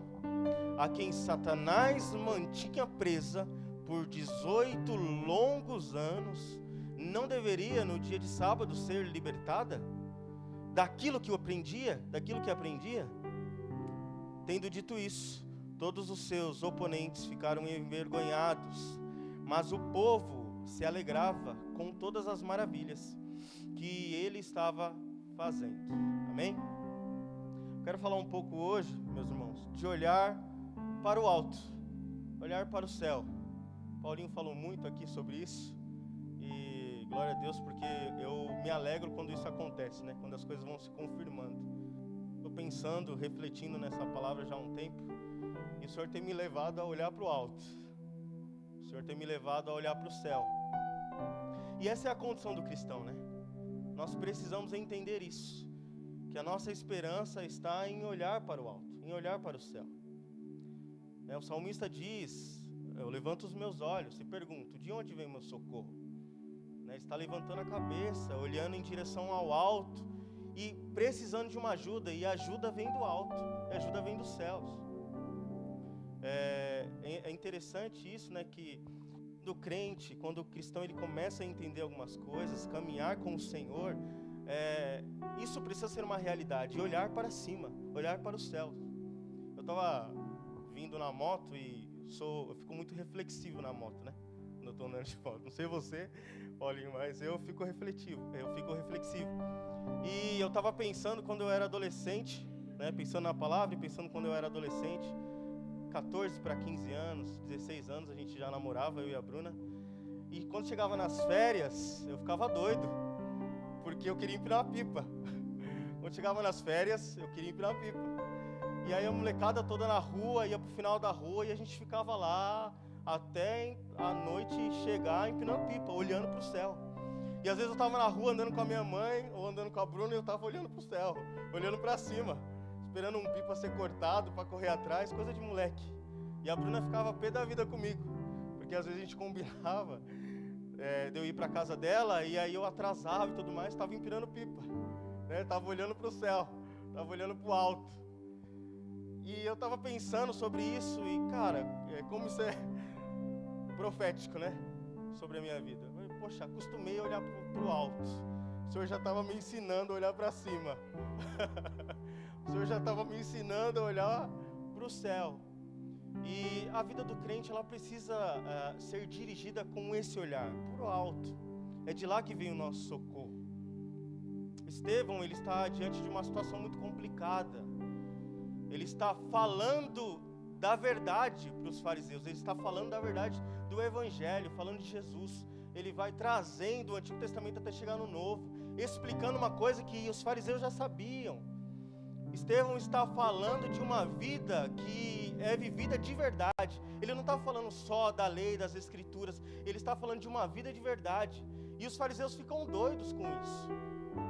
a quem Satanás mantinha presa por 18 longos anos, não deveria no dia de sábado ser libertada daquilo que aprendia? Tendo dito isso, todos os seus oponentes ficaram envergonhados, mas o povo se alegrava com todas as maravilhas que ele estava fazendo. Amém? Quero falar um pouco hoje, meus irmãos, de olhar para o alto, olhar para o céu. Paulinho falou muito aqui sobre isso, e Deus, porque eu me alegro quando isso acontece, né? Quando as coisas vão se confirmando. Estou pensando, refletindo nessa palavra já há um tempo, e o Senhor tem me levado a olhar para o alto. O Senhor tem me levado a olhar para o céu. E essa é a condição do cristão, né? Nós precisamos entender isso, que a nossa esperança está em olhar para o alto, em olhar para o céu. O salmista diz: eu levanto os meus olhos e pergunto, de onde vem meu socorro? Está levantando a cabeça, olhando em direção ao alto e precisando de uma ajuda, e a ajuda vem do alto, a ajuda vem dos céus. É interessante isso, né, que do crente, quando o cristão ele começa a entender algumas coisas, caminhar com o Senhor, isso precisa ser uma realidade, olhar para cima, olhar para os céus. Eu estava vindo na moto e eu fico muito reflexivo na moto, né? Quando eu estou andando de moto. Não sei você, Paulinho, mas eu fico reflexivo. E eu estava pensando quando eu era adolescente, né? Pensando na palavra e pensando quando eu era adolescente, 14 para 15 anos, 16 anos, a gente já namorava, eu e a Bruna. E quando chegava nas férias, eu ficava doido, porque eu queria empinar uma pipa. Quando chegava nas férias, eu queria empinar uma pipa. E aí a molecada toda na rua, ia pro final da rua e a gente ficava lá até a noite chegar empinando pipa, olhando pro céu. E às vezes eu estava na rua andando com a minha mãe ou andando com a Bruna e eu estava olhando pro céu, olhando para cima, esperando um pipa ser cortado para correr atrás, coisa de moleque. E a Bruna ficava pé da vida comigo, porque às vezes a gente combinava de eu ir para casa dela e aí eu atrasava e tudo mais, estava empinando pipa, né? Estava olhando pro céu, estava olhando pro alto. E eu estava pensando sobre isso e, cara, como isso é profético, né? Sobre a minha vida. Poxa, acostumei a olhar pro alto. O Senhor já estava me ensinando a olhar para cima. O Senhor já estava me ensinando a olhar para o céu. E a vida do crente, ela precisa ser dirigida com esse olhar, pro alto. É de lá que vem o nosso socorro. Estevão, ele está diante de uma situação muito complicada. Ele está falando da verdade para os fariseus, ele está falando da verdade do Evangelho, falando de Jesus. Ele vai trazendo o Antigo Testamento até chegar no Novo, explicando uma coisa que os fariseus já sabiam. Estevão está falando de uma vida que é vivida de verdade. Ele não está falando só da lei, das escrituras, ele está falando de uma vida de verdade. E os fariseus ficam doidos com isso,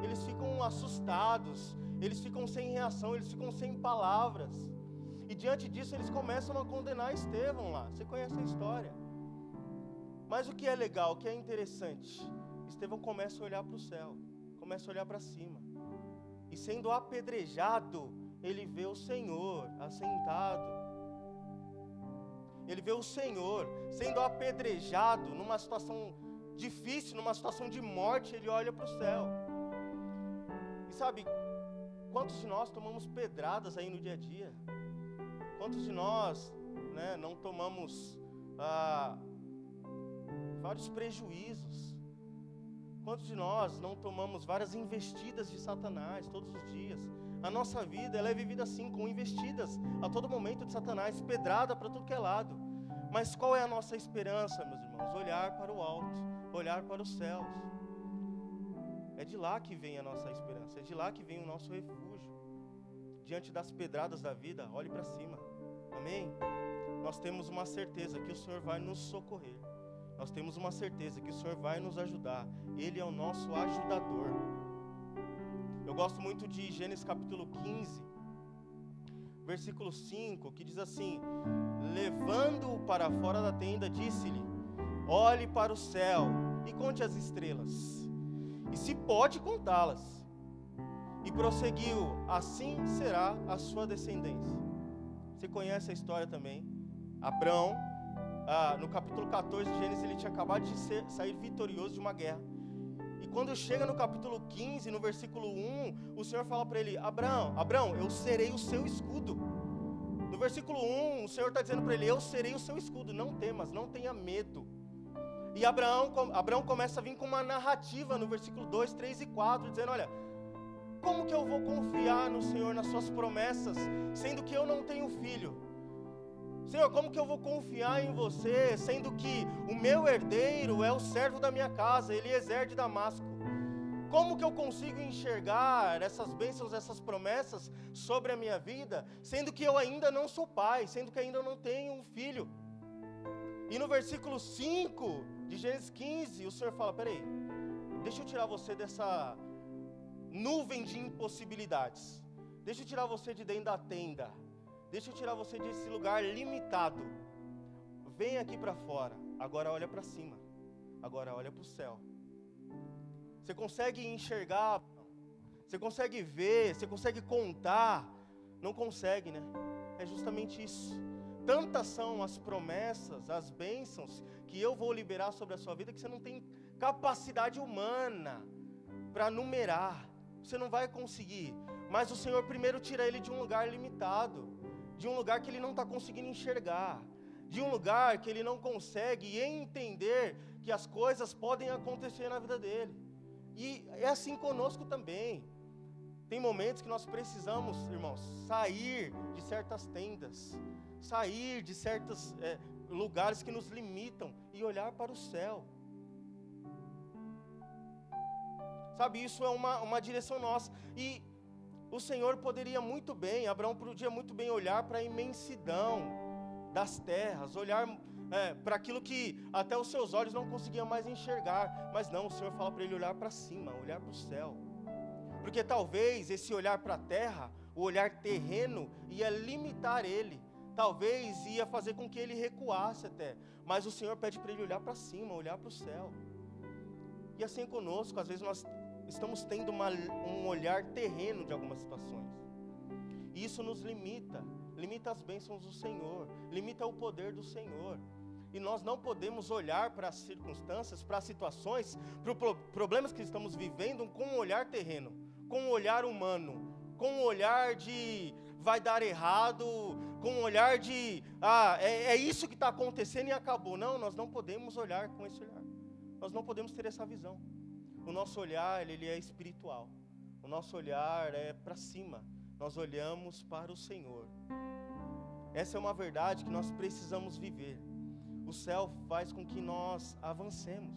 eles ficam assustados, eles ficam sem reação, eles ficam sem palavras. E diante disso eles começam a condenar Estevão lá. Você conhece a história. Mas o que é legal, o que é interessante, Estevão começa a olhar para o céu, começa a olhar para cima. E sendo apedrejado, ele vê o Senhor assentado. Ele vê o Senhor sendo apedrejado numa situação difícil, numa situação de morte, ele olha para o céu. E sabe, quantos de nós tomamos pedradas aí no dia a dia? Quantos de nós, né, não tomamos vários prejuízos? Quantos de nós não tomamos várias investidas de Satanás todos os dias? A nossa vida, ela é vivida assim, com investidas a todo momento de Satanás, pedrada para tudo que é lado. Mas qual é a nossa esperança, meus irmãos? Olhar para o alto, olhar para os céus. É de lá que vem a nossa esperança, é de lá que vem o nosso refúgio. Diante das pedradas da vida, olhe para cima. Amém? Nós temos uma certeza que o Senhor vai nos socorrer. Nós temos uma certeza que o Senhor vai nos ajudar. Ele é o nosso ajudador. Eu gosto muito de Gênesis capítulo 15, versículo 5, que diz assim: levando-o para fora da tenda, disse-lhe: olhe para o céu e conte as estrelas, e se pode contá-las. E prosseguiu: assim será a sua descendência. Você conhece a história também. Abrão, no capítulo 14 de Gênesis, ele tinha acabado de sair vitorioso de uma guerra. E quando chega no capítulo 15, no versículo 1, o Senhor fala para ele: Abrão, eu serei o seu escudo. No versículo 1, o Senhor está dizendo para ele: eu serei o seu escudo, não temas, não tenha medo. E Abrão começa a vir com uma narrativa no versículo 2, 3 e 4, dizendo: olha, como que eu vou confiar no Senhor, nas suas promessas, sendo que eu não tenho filho? Senhor, como que eu vou confiar em você, sendo que o meu herdeiro é o servo da minha casa, Eliezer de Damasco? Como que eu consigo enxergar essas bênçãos, essas promessas sobre a minha vida, sendo que eu ainda não sou pai, sendo que ainda não tenho um filho? E no versículo 5 de Gênesis 15, o Senhor fala, peraí, deixa eu tirar você dessa nuvem de impossibilidades, deixa eu tirar você de dentro da tenda, deixa eu tirar você desse lugar limitado, vem aqui para fora, agora olha para cima, agora olha para o céu. Você consegue enxergar, você consegue ver, você consegue contar? Não consegue, né? É justamente isso. Tantas são as promessas, as bênçãos que eu vou liberar sobre a sua vida que você não tem capacidade humana para numerar. Você não vai conseguir. Mas o Senhor primeiro tira ele de um lugar limitado, de um lugar que ele não está conseguindo enxergar, de um lugar que ele não consegue entender que as coisas podem acontecer na vida dele. E é assim conosco também. Tem momentos que nós precisamos, irmãos, sair de certas tendas, sair de certos lugares que nos limitam e olhar para o céu. Sabe, isso é uma direção nossa. E o Senhor poderia muito bem, Abraão podia muito bem olhar para a imensidão das terras, olhar para aquilo que até os seus olhos não conseguiam mais enxergar. Mas não, o Senhor fala para ele olhar para cima, olhar para o céu. Porque talvez esse olhar para a terra, o olhar terreno, ia limitar ele. Talvez ia fazer com que ele recuasse até. Mas o Senhor pede para ele olhar para cima, olhar para o céu. E assim conosco, às vezes nós estamos tendo um olhar terreno de algumas situações. E isso nos limita as bênçãos do Senhor, limita o poder do Senhor. E nós não podemos olhar para as circunstâncias, para as situações, para os problemas que estamos vivendo com um olhar terreno, com um olhar humano, com um olhar de vai dar errado, com um olhar de é isso que está acontecendo e acabou. Não, nós não podemos olhar com esse olhar. Nós não podemos ter essa visão. O nosso olhar, ele é espiritual. O nosso olhar é para cima. Nós olhamos para o Senhor. Essa é uma verdade que nós precisamos viver. O céu faz com que nós avancemos.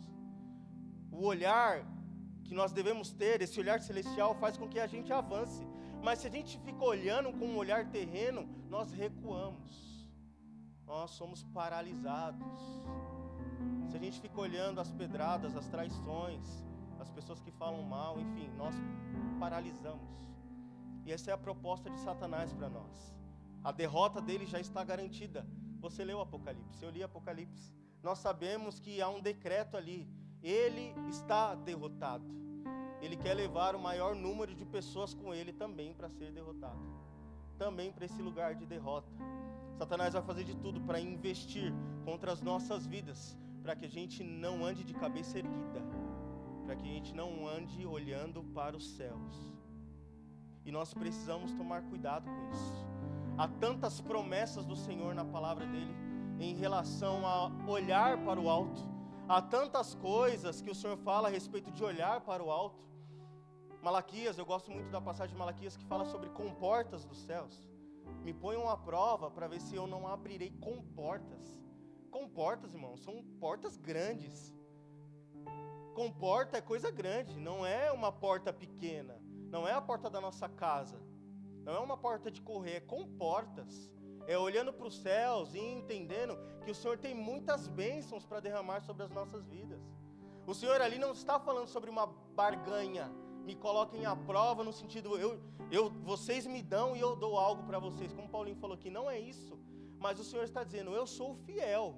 O olhar que nós devemos ter, esse olhar celestial, faz com que a gente avance. Mas se a gente fica olhando com um olhar terreno, nós recuamos. Nós somos paralisados. Se a gente fica olhando as pedradas, as traições, as pessoas que falam mal, enfim, nós paralisamos. E essa é a proposta de Satanás para nós. A derrota dele já está garantida. Você leu Apocalipse, eu li Apocalipse. Nós sabemos que há um decreto ali. Ele está derrotado. Ele quer levar o maior número de pessoas com ele também para ser derrotado. Também para esse lugar de derrota. Satanás vai fazer de tudo para investir contra as nossas vidas, para que a gente não ande de cabeça erguida, para que a gente não ande olhando para os céus. E nós precisamos tomar cuidado com isso. Há tantas promessas do Senhor na palavra dele em relação a olhar para o alto. Há tantas coisas que o Senhor fala a respeito de olhar para o alto. Malaquias, eu gosto muito da passagem de Malaquias que fala sobre comportas dos céus. Me ponham à prova para ver se eu não abrirei comportas. Comportas, irmão, são portas grandes. Comporta é coisa grande, não é uma porta pequena. Não é a porta da nossa casa. Não é uma porta de correr, é comportas. É olhando para os céus e entendendo que o Senhor tem muitas bênçãos para derramar sobre as nossas vidas. O Senhor ali não está falando sobre uma barganha. Me coloquem à prova no sentido, vocês me dão e eu dou algo para vocês. Como Paulinho falou aqui, não é isso. Mas o Senhor está dizendo, eu sou fiel.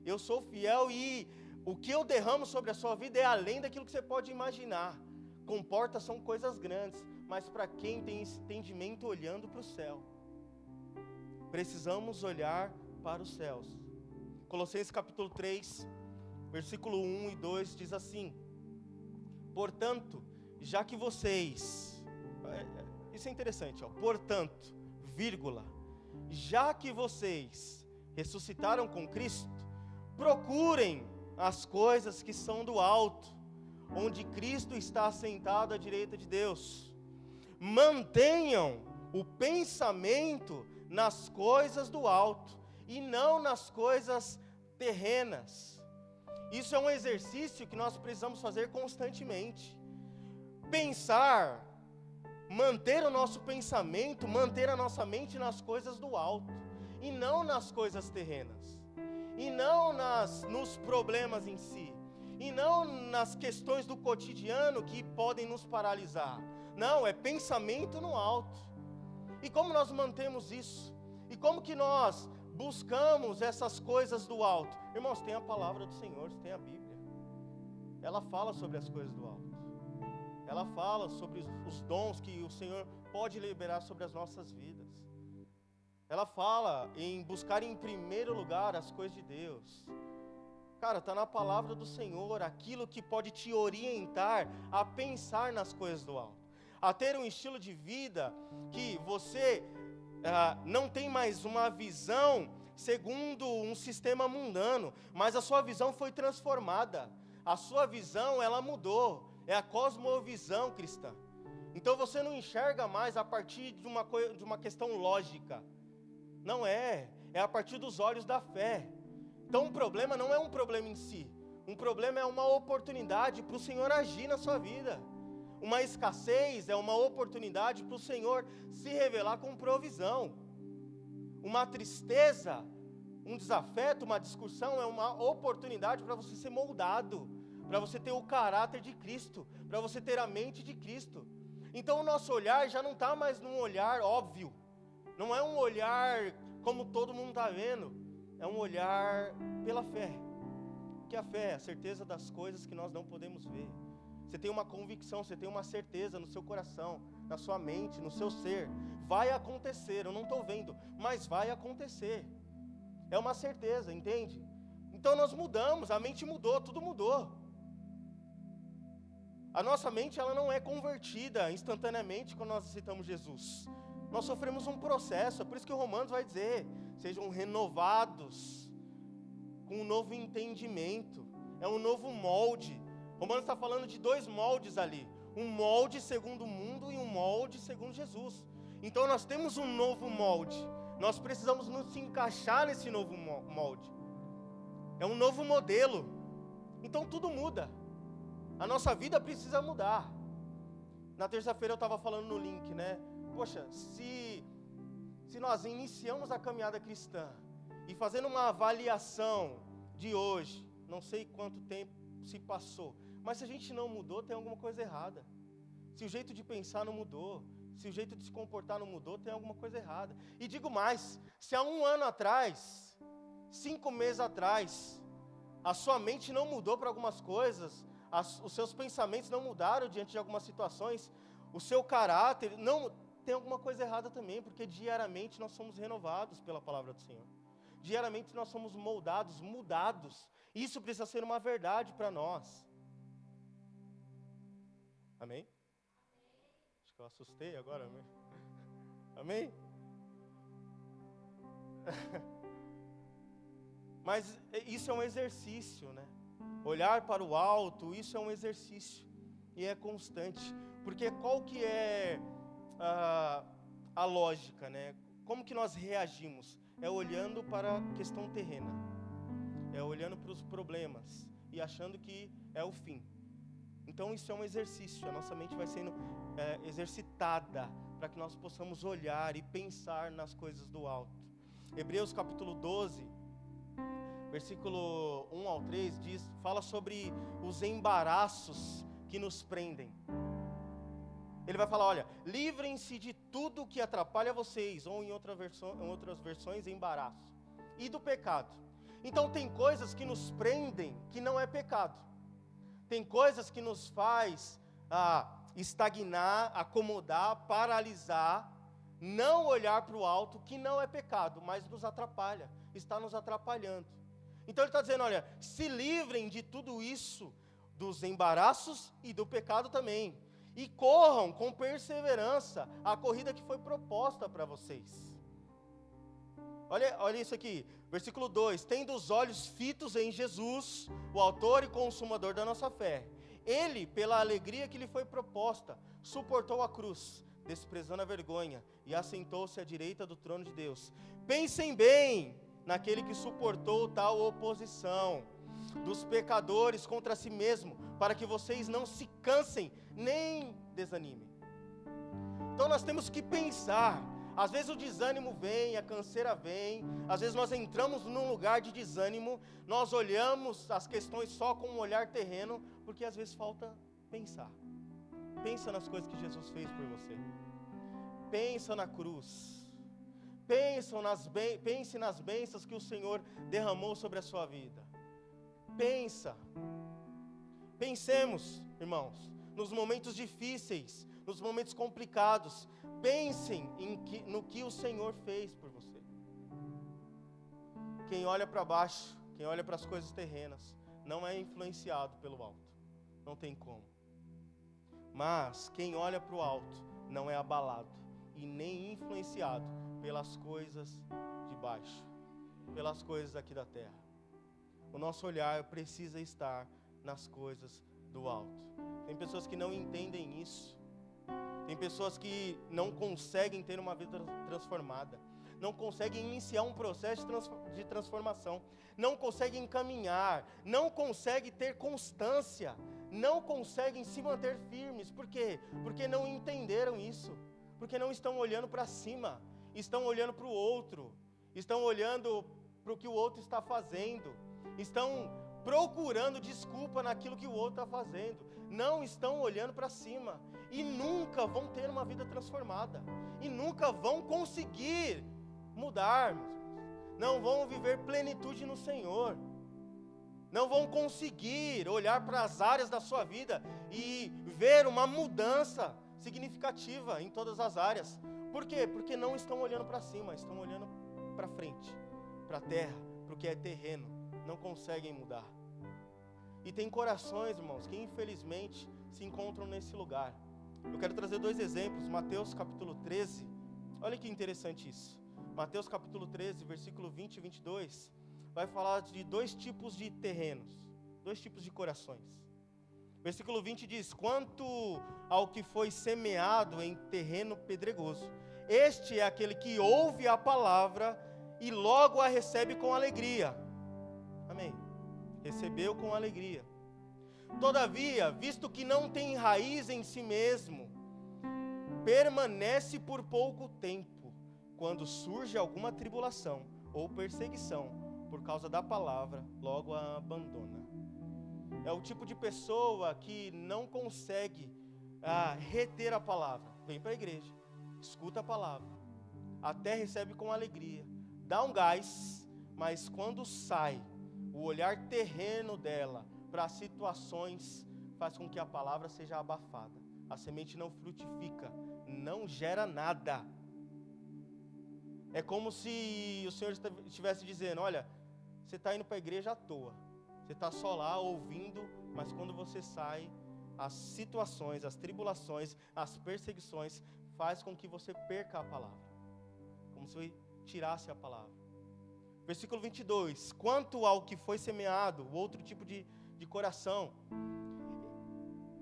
Eu sou fiel e o que eu derramo sobre a sua vida é além daquilo que você pode imaginar. Comportas são coisas grandes, mas para quem tem esse entendimento olhando para o céu. Precisamos olhar para os céus. Colossenses capítulo 3, versículo 1 e 2 diz assim: portanto, já que vocês, isso é interessante, portanto, vírgula, já que vocês ressuscitaram com Cristo, procurem as coisas que são do alto, onde Cristo está assentado à direita de Deus. Mantenham o pensamento nas coisas do alto e não nas coisas terrenas. Isso é um exercício que nós precisamos fazer constantemente. Pensar, manter o nosso pensamento, manter a nossa mente nas coisas do alto e não nas coisas terrenas, e não nos problemas em si, e não nas questões do cotidiano que podem nos paralisar. Não, é pensamento no alto. E como nós mantemos isso? E como que nós buscamos essas coisas do alto? Irmãos, tem a palavra do Senhor, tem a Bíblia. Ela fala sobre as coisas do alto. Ela fala sobre os dons que o Senhor pode liberar sobre as nossas vidas. Ela fala em buscar em primeiro lugar as coisas de Deus. Cara, está na palavra do Senhor aquilo que pode te orientar a pensar nas coisas do alto, a ter um estilo de vida que você não tem mais uma visão segundo um sistema mundano, mas a sua visão foi transformada, a sua visão ela mudou, é a cosmovisão cristã. Então você não enxerga mais a partir de uma questão lógica, não é a partir dos olhos da fé. Então um problema não é um problema em si, um problema é uma oportunidade para o Senhor agir na sua vida. Uma escassez é uma oportunidade para o Senhor se revelar com provisão. Uma tristeza, um desafeto, uma discussão é uma oportunidade para você ser moldado, para você ter o caráter de Cristo, para você ter a mente de Cristo. Então o nosso olhar já não está mais num olhar óbvio, não é um olhar como todo mundo está vendo, é um olhar pela fé, porque a fé é a certeza das coisas que nós não podemos ver. Você tem uma convicção, você tem uma certeza no seu coração, na sua mente, no seu ser. Vai acontecer, eu não estou vendo, mas vai acontecer. É uma certeza, entende? Então nós mudamos, a mente mudou, tudo mudou. A nossa mente ela não é convertida instantaneamente quando nós aceitamos Jesus. Nós sofremos um processo, é por isso que o Romanos vai dizer, sejam renovados com um novo entendimento, é um novo molde. Romanos está falando de dois moldes ali, um molde segundo o mundo e um molde segundo Jesus. Então nós temos um novo molde, nós precisamos nos encaixar nesse novo molde, é um novo modelo, então tudo muda, a nossa vida precisa mudar. Na terça-feira eu estava falando no link, né? Poxa, se nós iniciamos a caminhada cristã e fazendo uma avaliação de hoje, não sei quanto tempo se passou, mas se a gente não mudou, tem alguma coisa errada. Se o jeito de pensar não mudou, se o jeito de se comportar não mudou, tem alguma coisa errada. E digo mais, se há 1 ano atrás, 5 meses atrás, a sua mente não mudou para algumas coisas, os seus pensamentos não mudaram diante de algumas situações, o seu caráter, não, tem alguma coisa errada também, porque diariamente nós somos renovados pela palavra do Senhor. Diariamente nós somos moldados, mudados. Isso precisa ser uma verdade para nós. Amém? Acho que eu assustei agora. Amém? Amém? Mas isso é um exercício, né? Olhar para o alto, isso é um exercício. E é constante. Porque qual que é a lógica, né? Como que nós reagimos? É olhando para a questão terrena. É olhando para os problemas e achando que é o fim. Então isso é um exercício, a nossa mente vai sendo exercitada para que nós possamos olhar e pensar nas coisas do alto. Hebreus capítulo 12, versículo 1 ao 3 fala sobre os embaraços que nos prendem. Ele vai falar, olha, livrem-se de tudo que atrapalha vocês, ou em outras versões, embaraço, e do pecado. Então tem coisas que nos prendem que não é pecado. Tem coisas que nos faz estagnar, acomodar, paralisar, não olhar para o alto, que não é pecado, mas nos atrapalha, está nos atrapalhando. Então ele está dizendo, olha, se livrem de tudo isso, dos embaraços e do pecado também, e corram com perseverança a corrida que foi proposta para vocês. Olha isso aqui, versículo 2, tendo os olhos fitos em Jesus, o autor e consumador da nossa fé. Ele, pela alegria que lhe foi proposta, suportou a cruz, desprezando a vergonha, e assentou-se à direita do trono de Deus. Pensem bem naquele que suportou tal oposição dos pecadores contra si mesmo, para que vocês não se cansem nem desanimem. Então nós temos que pensar. Às vezes o desânimo vem, a canseira vem, às vezes nós entramos num lugar de desânimo, nós olhamos as questões só com um olhar terreno, porque às vezes falta pensar. Pensa nas coisas que Jesus fez por você. Pensa na cruz. Pense nas bênçãos que o Senhor derramou sobre a sua vida. Pensemos, irmãos, nos momentos difíceis, nos momentos complicados. Pensem no que o Senhor fez por você. Quem olha para baixo, quem olha para as coisas terrenas, não é influenciado pelo alto. Não tem como. Mas quem olha para o alto não é abalado e nem influenciado pelas coisas de baixo, pelas coisas aqui da terra. O nosso olhar precisa estar nas coisas do alto. Tem pessoas que não entendem isso. Tem pessoas que não conseguem ter uma vida transformada, não conseguem iniciar um processo de transformação, não conseguem caminhar, não conseguem ter constância, não conseguem se manter firmes. Por quê? Porque não entenderam isso, porque não estão olhando para cima, estão olhando para o outro, estão olhando para o que o outro está fazendo, estão procurando desculpa naquilo que o outro está fazendo, não estão olhando para cima, e nunca vão ter uma vida transformada, e nunca vão conseguir mudar, não vão viver plenitude no Senhor, não vão conseguir olhar para as áreas da sua vida e ver uma mudança significativa em todas as áreas. Por quê? Porque não estão olhando para cima, estão olhando para frente, para a terra, para o que é terreno, não conseguem mudar. E tem corações, irmãos, que infelizmente se encontram nesse lugar. Eu quero trazer 2 exemplos. Mateus capítulo 13, olha que interessante isso. Mateus capítulo 13, versículo 20 e 22, vai falar de 2 tipos de terrenos, 2 tipos de corações. Versículo 20 diz: quanto ao que foi semeado em terreno pedregoso, este é aquele que ouve a palavra e logo a recebe com alegria. Amém. Recebeu com alegria. Todavia, visto que não tem raiz em si mesmo, permanece por pouco tempo. Quando surge alguma tribulação ou perseguição por causa da palavra, logo a abandona. É o tipo de pessoa que não consegue reter a palavra. Vem para a igreja, escuta a palavra, até recebe com alegria, dá um gás, mas quando sai, o olhar terreno dela para as situações faz com que a palavra seja abafada. A semente não frutifica, não gera nada. É como se o Senhor estivesse dizendo: olha, você está indo para a igreja à toa. Você está só lá ouvindo, mas quando você sai, as situações, as tribulações, as perseguições faz com que você perca a palavra. Como se tirasse a palavra. Versículo 22. Quanto ao que foi semeado, o outro tipo de coração,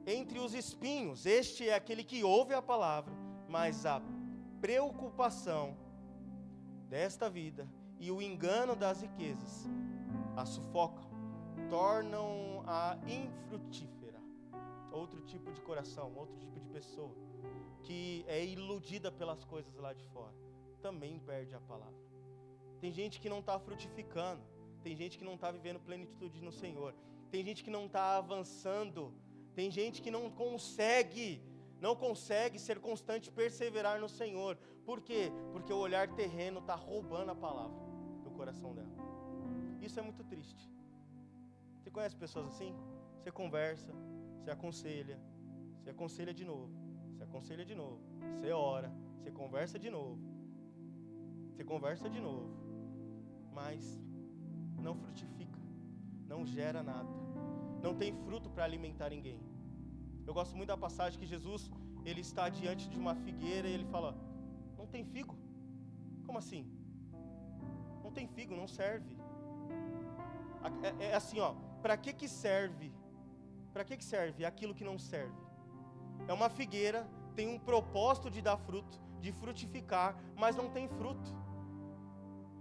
entre os espinhos, este é aquele que ouve a palavra, mas a preocupação desta vida e o engano das riquezas a sufocam, tornam-a infrutífera. Outro tipo de coração, outro tipo de pessoa que é iludida pelas coisas lá de fora, também perde a palavra. Tem gente que não está frutificando, tem gente que não está vivendo plenitude no Senhor, tem gente que não está avançando, tem gente que não consegue ser constante, perseverar no Senhor. Por quê? Porque o olhar terreno está roubando a palavra do coração dela. Isso é muito triste. Você conhece pessoas assim? Você conversa, você aconselha de novo, você aconselha de novo, você ora, você conversa de novo, mas não frutifica, não gera nada, não tem fruto para alimentar ninguém. Eu gosto muito da passagem que Jesus, ele está diante de uma figueira e ele fala: não tem figo? Como assim? Não tem figo, não serve. É assim, para que serve? Para que serve aquilo que não serve? É uma figueira tem um propósito de dar fruto, de frutificar, mas não tem fruto.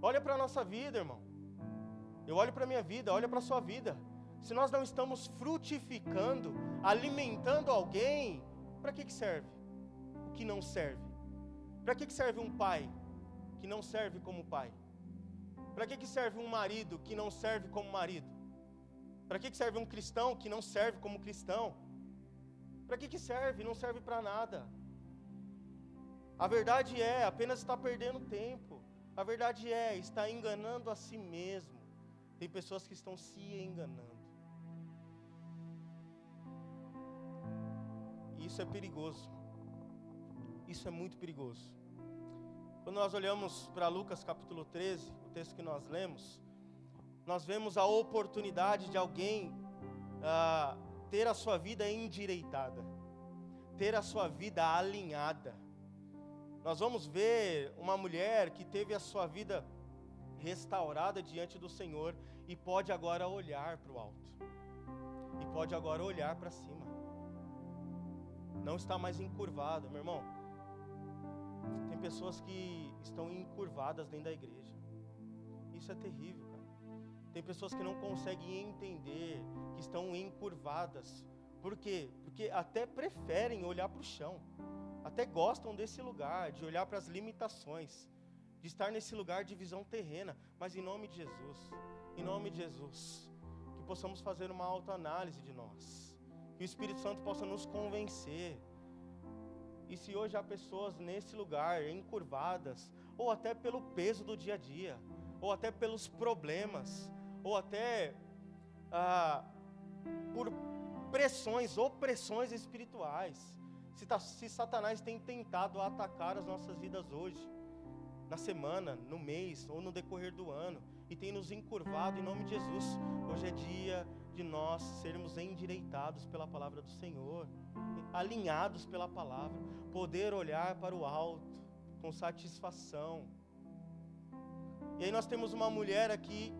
Olha para a nossa vida, irmão. Eu olho para a minha vida, olha para a sua vida. Se nós não estamos frutificando, alimentando alguém, para que serve o que não serve? Para que serve um pai que não serve como pai? Para que serve um marido que não serve como marido? Para que serve um cristão que não serve como cristão? Para que serve? Não serve para nada. A verdade é, apenas está perdendo tempo. A verdade é, está enganando a si mesmo. Tem pessoas que estão se enganando. E isso é perigoso. Isso é muito perigoso. Quando nós olhamos para Lucas capítulo 13, o texto que nós lemos, nós vemos a oportunidade de alguém ter a sua vida endireitada, ter a sua vida alinhada. Nós vamos ver uma mulher que teve a sua vida restaurada diante do Senhor e pode agora olhar para o alto, e pode agora olhar para cima. Não está mais encurvada, meu irmão. Tem pessoas que estão encurvadas dentro da igreja. Isso é terrível, cara. Tem pessoas que não conseguem entender que estão encurvadas. Por quê? Porque até preferem olhar para o chão. Até gostam desse lugar, de olhar para as limitações, de estar nesse lugar de visão terrena. Mas em nome de Jesus, que possamos fazer uma autoanálise de nós. Que o Espírito Santo possa nos convencer. E se hoje há pessoas nesse lugar, encurvadas, ou até pelo peso do dia a dia, ou até pelos problemas, ou até por opressões espirituais, se Satanás tem tentado atacar as nossas vidas hoje, na semana, no mês, ou no decorrer do ano, e tem nos encurvado, em nome de Jesus, hoje é dia de nós sermos endireitados pela palavra do Senhor, alinhados pela palavra, poder olhar para o alto com satisfação. E aí nós temos uma mulher aqui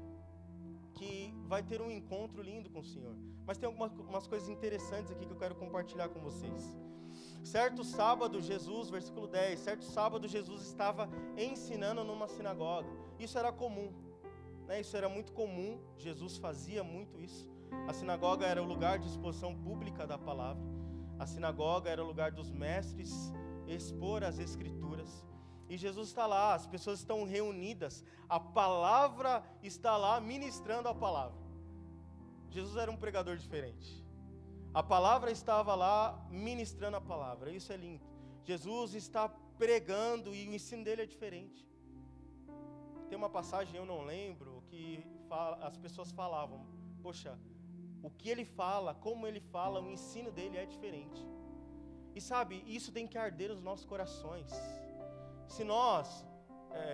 que vai ter um encontro lindo com o Senhor, mas tem algumas coisas interessantes aqui que eu quero compartilhar com vocês. Certo sábado Jesus, versículo 10, certo sábado Jesus estava ensinando numa sinagoga. Isso era comum, né? Isso era muito comum, Jesus fazia muito isso. A sinagoga era o lugar de exposição pública da palavra. A sinagoga era o lugar dos mestres expor as escrituras. E Jesus está lá, as pessoas estão reunidas, a palavra está lá ministrando a palavra. Jesus era um pregador diferente. A palavra estava lá ministrando a palavra, isso é lindo. Jesus está pregando e o ensino dele é diferente. Tem uma passagem, eu não lembro, que as pessoas falavam, poxa, o que ele fala, como ele fala, o ensino dele é diferente. E sabe, isso tem que arder nos nossos corações. Se nós,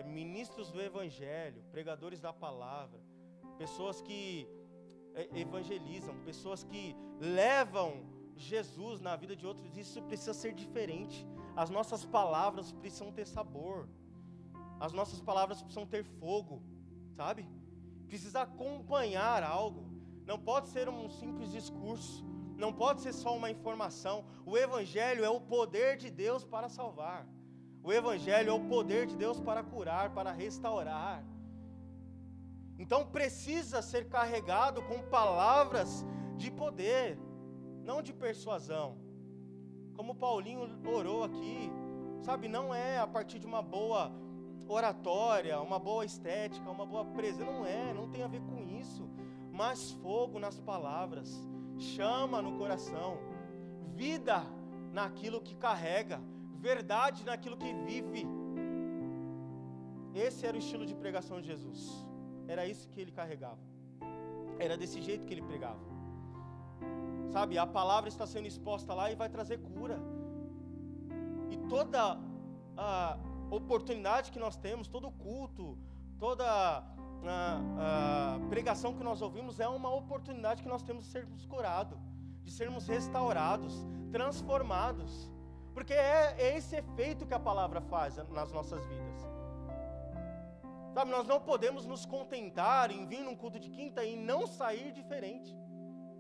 ministros do Evangelho, pregadores da palavra, pessoas que evangelizam, pessoas que levam Jesus na vida de outros, isso precisa ser diferente. As nossas palavras precisam ter sabor, as nossas palavras precisam ter fogo, sabe? Precisa acompanhar algo. Não pode ser um simples discurso, não pode ser só uma informação. O Evangelho é o poder de Deus para salvar. O Evangelho é o poder de Deus para curar, para restaurar. Então precisa ser carregado com palavras de poder, não de persuasão. Como Paulinho orou aqui, sabe, não é a partir de uma boa oratória, uma boa estética, uma boa presença, não tem a ver com isso. Mas fogo nas palavras, chama no coração, vida naquilo que carrega, verdade naquilo que vive. Esse era o estilo de pregação de Jesus. Era isso que ele carregava. Era desse jeito que ele pregava. Sabe, a palavra está sendo exposta lá e vai trazer cura. E toda a oportunidade que nós temos, todo culto, toda a pregação que nós ouvimos é uma oportunidade que nós temos de sermos curados, de sermos restaurados, transformados. Porque é esse efeito que a palavra faz nas nossas vidas. Sabe, nós não podemos nos contentar em vir num culto de quinta e não sair diferente.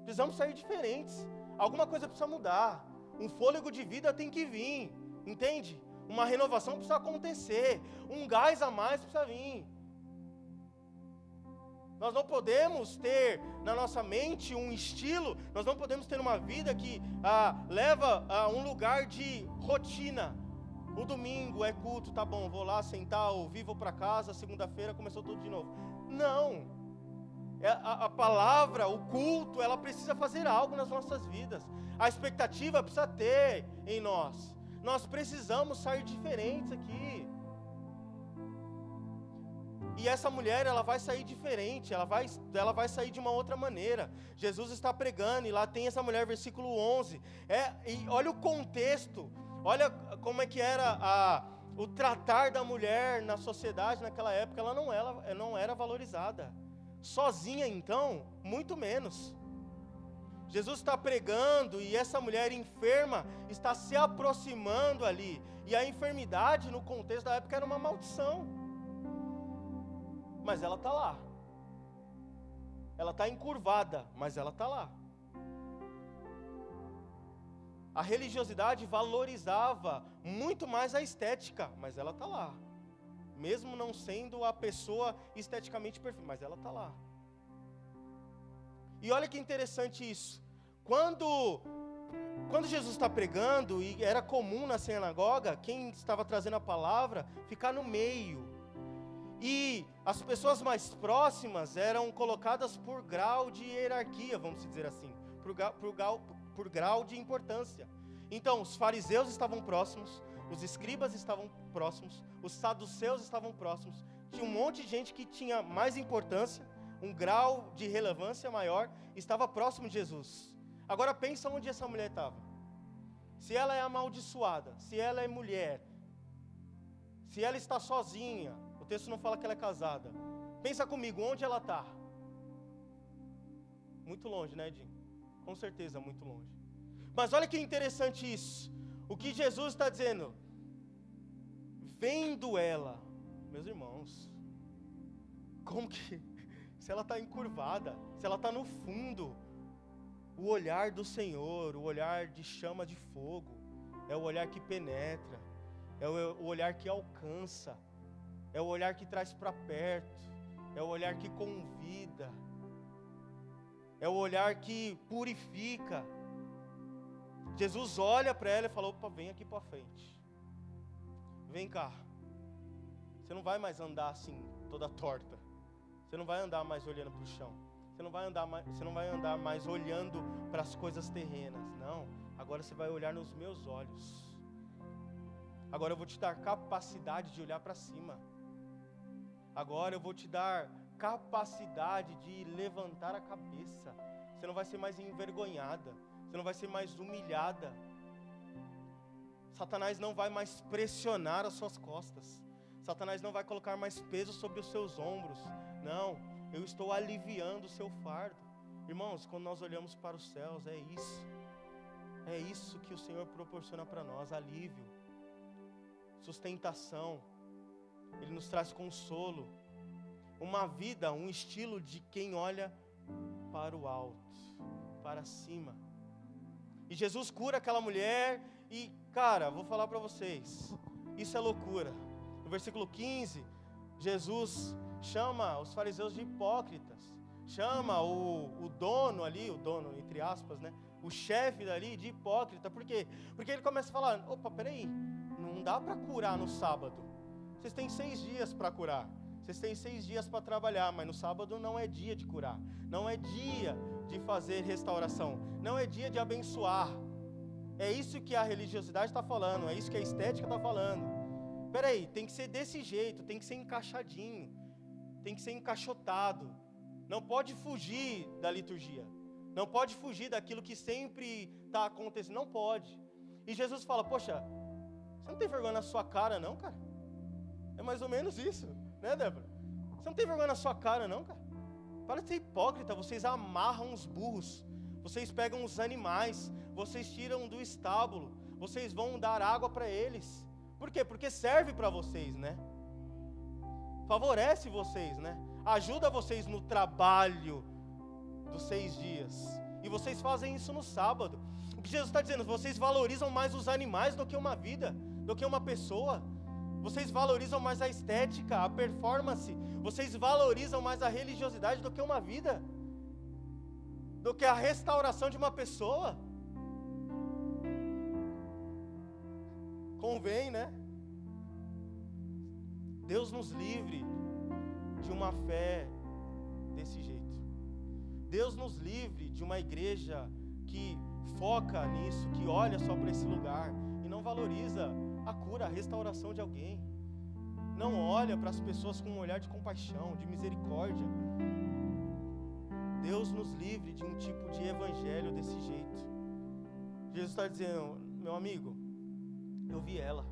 Precisamos sair diferentes. Alguma coisa precisa mudar. Um fôlego de vida tem que vir, entende? Uma renovação precisa acontecer, um gás a mais precisa vir. Nós não podemos ter na nossa mente um estilo, nós não podemos ter uma vida que leva a um lugar de rotina. O domingo é culto, tá bom, vou lá sentar, ouvir, vou para casa, segunda-feira começou tudo de novo. Não, a palavra, o culto, ela precisa fazer algo nas nossas vidas. A expectativa precisa ter em nós. Nós precisamos sair diferentes aqui. E essa mulher, ela vai sair diferente, ela vai sair de uma outra maneira. Jesus está pregando e lá tem essa mulher, versículo 11. E olha o contexto, olha como é que era o tratar da mulher na sociedade naquela época. Ela não era valorizada. Sozinha então, muito menos. Jesus está pregando e essa mulher enferma está se aproximando ali. E a enfermidade no contexto da época era uma maldição. Mas ela está lá. Ela está encurvada, mas ela está lá. A religiosidade valorizava muito mais a estética, mas ela está lá. Mesmo não sendo a pessoa esteticamente perfeita, mas ela está lá. E olha que interessante isso. Quando Jesus está pregando, e era comum na sinagoga, quem estava trazendo a palavra, ficar no meio. E as pessoas mais próximas eram colocadas por grau de hierarquia, vamos dizer assim, por grau de importância. Então, os fariseus estavam próximos, os escribas estavam próximos, os saduceus estavam próximos. Tinha um monte de gente que tinha mais importância, um grau de relevância maior, estava próximo de Jesus. Agora pensa onde essa mulher estava. Se ela é amaldiçoada, se ela é mulher, se ela está sozinha, o texto não fala que ela é casada. Pensa comigo, onde ela está? Muito longe, né, Edinho? Com certeza, muito longe. Mas olha que interessante isso. O que Jesus está dizendo? Vendo ela, meus irmãos, como que, se ela está encurvada, se ela está no fundo, o olhar do Senhor, o olhar de chama de fogo, é o olhar que penetra, é o olhar que alcança, é o olhar que traz para perto, é o olhar que convida, é o olhar que purifica. Jesus olha para ela e fala: opa, vem aqui para frente, vem cá, você não vai mais andar assim, toda torta, você não vai andar mais olhando para o chão, você não vai andar mais olhando para as coisas terrenas, não, agora você vai olhar nos meus olhos, agora eu vou te dar capacidade de olhar para cima, agora eu vou te dar capacidade de levantar a cabeça, você não vai ser mais envergonhada, você não vai ser mais humilhada, Satanás não vai mais pressionar as suas costas, Satanás não vai colocar mais peso sobre os seus ombros, não, eu estou aliviando o seu fardo. Irmãos, quando nós olhamos para os céus, é isso que o Senhor proporciona para nós, alívio, sustentação, Ele nos traz consolo, uma vida, um estilo de quem olha para o alto, para cima. E Jesus cura aquela mulher e, cara, vou falar para vocês, isso é loucura. No versículo 15, Jesus chama os fariseus de hipócritas, chama o dono ali, o dono entre aspas, né, o chefe dali de hipócrita. Por quê? Porque ele começa a falar: opa, peraí, não dá para curar no sábado, vocês têm 6 dias para curar, vocês têm 6 dias para trabalhar, mas no sábado não é dia de curar, não é dia de fazer restauração, não é dia de abençoar. É isso que a religiosidade está falando, é isso que a estética está falando. Peraí, tem que ser desse jeito, tem que ser encaixadinho, tem que ser encaixotado, não pode fugir da liturgia, não pode fugir daquilo que sempre está acontecendo, não pode. E Jesus fala: poxa, você não tem vergonha na sua cara não, cara? É mais ou menos isso, né, Débora? Você não tem vergonha na sua cara não, cara? Para de ser hipócrita, vocês amarram os burros, vocês pegam os animais, vocês tiram do estábulo, vocês vão dar água para eles. Por quê? Porque serve para vocês, né? Favorece vocês, né? Ajuda vocês no trabalho dos 6 dias. E vocês fazem isso no sábado. O que Jesus está dizendo, vocês valorizam mais os animais do que uma vida, do que uma pessoa. Vocês valorizam mais a estética, a performance. Vocês valorizam mais a religiosidade do que uma vida, do que a restauração de uma pessoa. Convém, né? Deus nos livre de uma fé desse jeito. Deus nos livre de uma igreja que foca nisso, que olha só para esse lugar e não valoriza a cura, a restauração de alguém. Não olha para as pessoas com um olhar de compaixão, de misericórdia. Deus nos livre de um tipo de evangelho desse jeito. Jesus está dizendo, meu amigo, eu vi ela.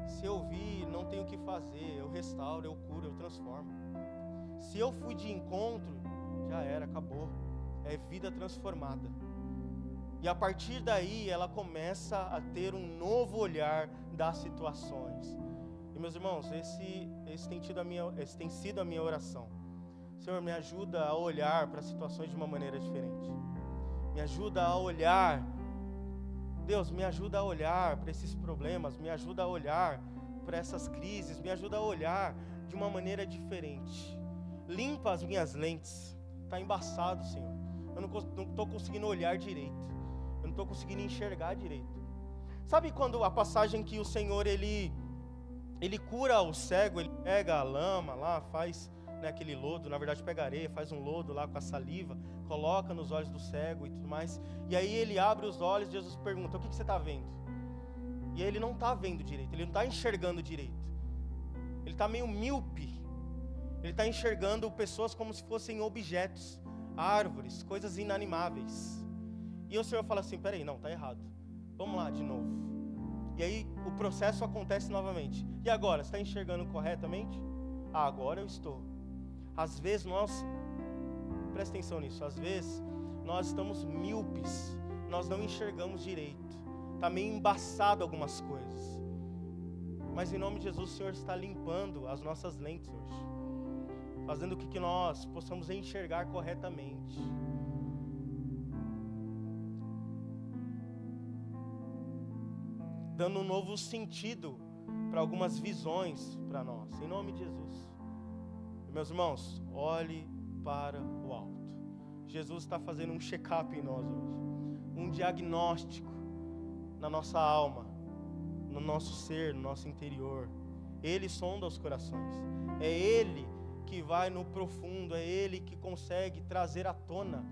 Se eu vi, não tenho o que fazer. Eu restauro, eu curo, eu transformo. Se eu fui de encontro, já era, acabou. É vida transformada. E a partir daí, ela começa a ter um novo olhar das situações. E meus irmãos, esse tem sido a minha oração. Senhor, me ajuda a olhar para as situações de uma maneira diferente. Me ajuda a olhar, Deus, me ajuda a olhar para esses problemas, me ajuda a olhar para essas crises, me ajuda a olhar de uma maneira diferente. Limpa as minhas lentes. Está embaçado, Senhor. Eu não estou conseguindo olhar direito. Eu não estou conseguindo enxergar direito. Sabe quando a passagem que o Senhor, ele cura o cego, ele pega a lama lá, faz aquele lodo, na verdade pega areia, faz um lodo lá com a saliva, coloca nos olhos do cego e tudo mais, e aí ele abre os olhos e Jesus pergunta, o que você está vendo? E aí ele não está vendo direito, ele não está enxergando direito, ele está meio míope, ele está enxergando pessoas como se fossem objetos, árvores, coisas inanimáveis, e o Senhor fala assim, peraí, não, está errado, vamos lá de novo, e aí o processo acontece novamente, e agora, você está enxergando corretamente? Ah, agora eu estou. Às vezes presta atenção nisso, às vezes nós estamos míopes, nós não enxergamos direito, está meio embaçado algumas coisas, mas em nome de Jesus o Senhor está limpando as nossas lentes hoje, fazendo com que nós possamos enxergar corretamente. Dando um novo sentido para algumas visões para nós, em nome de Jesus. Meus irmãos, olhe para o alto. Jesus está fazendo um check-up em nós hoje, um diagnóstico na nossa alma, no nosso ser, no nosso interior. Ele sonda os corações, é Ele que vai no profundo, é Ele que consegue trazer à tona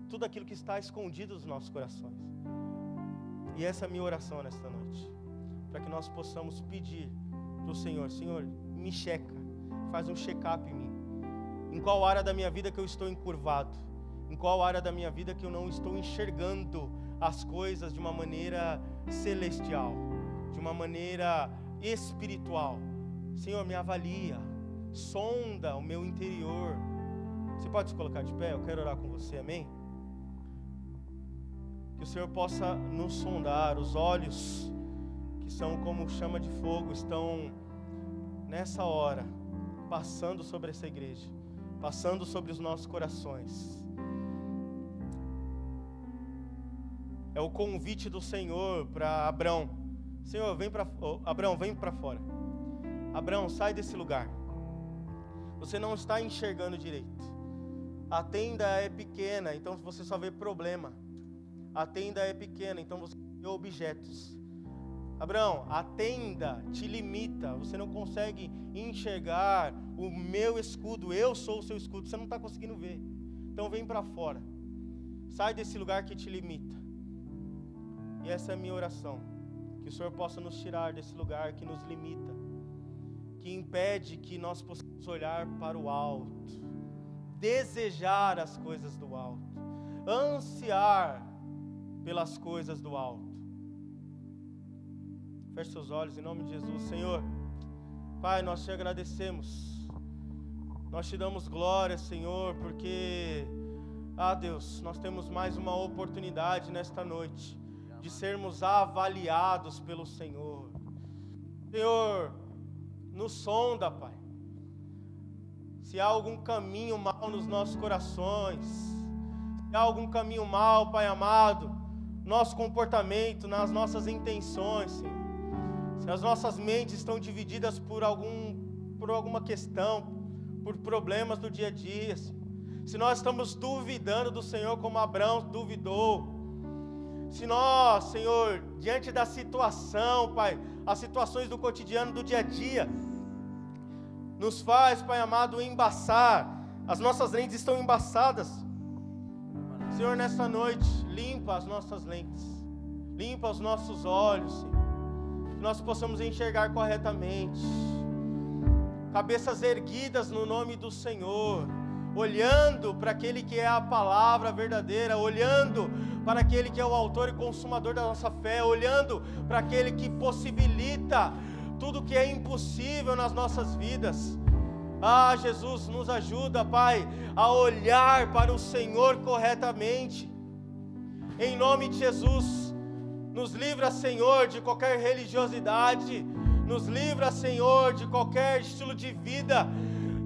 tudo aquilo que está escondido nos nossos corações. E essa é a minha oração nesta noite, para que nós possamos pedir para o Senhor, Senhor, me checa, faz um check-up em mim. Em qual área da minha vida que eu estou encurvado? Em qual área da minha vida que eu não estou enxergando as coisas de uma maneira celestial, de uma maneira espiritual? Senhor, me avalia, sonda o meu interior. Você pode se colocar de pé? Eu quero orar com você, amém? Que o Senhor possa nos sondar, os olhos que são como chama de fogo estão nessa hora passando sobre essa igreja, passando sobre os nossos corações. É o convite do Senhor para Abrão. Senhor, Abrão, vem para fora. Abrão, sai desse lugar. Você não está enxergando direito. A tenda é pequena, então você só vê problema. A tenda é pequena, então você vê objetos. Abraão, a tenda te limita, você não consegue enxergar o meu escudo, eu sou o seu escudo, você não está conseguindo ver. Então vem para fora, sai desse lugar que te limita. E essa é a minha oração, que o Senhor possa nos tirar desse lugar que nos limita, que impede que nós possamos olhar para o alto, desejar as coisas do alto, ansiar pelas coisas do alto. Feche seus olhos em nome de Jesus. Senhor, Pai, nós te agradecemos, nós te damos glória, Senhor, porque, Deus, nós temos mais uma oportunidade nesta noite de sermos avaliados pelo Senhor. Senhor, nos sonda, Pai, se há algum caminho mal nos nossos corações, se há algum caminho mal, Pai amado, nosso comportamento, nas nossas intenções, Senhor. Se as nossas mentes estão divididas por alguma questão, por problemas do dia a dia, Senhor. Se nós estamos duvidando do Senhor como Abraão duvidou. Se nós, Senhor, diante da situação, Pai, as situações do cotidiano, do dia a dia, nos faz, Pai amado, embaçar, as nossas lentes estão embaçadas. Senhor, nessa noite, limpa as nossas lentes, limpa os nossos olhos, Senhor, que nós possamos enxergar corretamente, cabeças erguidas no nome do Senhor, olhando para aquele que é a palavra verdadeira, olhando para aquele que é o autor e consumador da nossa fé, olhando para aquele que possibilita tudo que é impossível nas nossas vidas. Ah, Jesus, nos ajuda, Pai, a olhar para o Senhor corretamente. Em nome de Jesus, nos livra, Senhor, de qualquer religiosidade, nos livra, Senhor, de qualquer estilo de vida,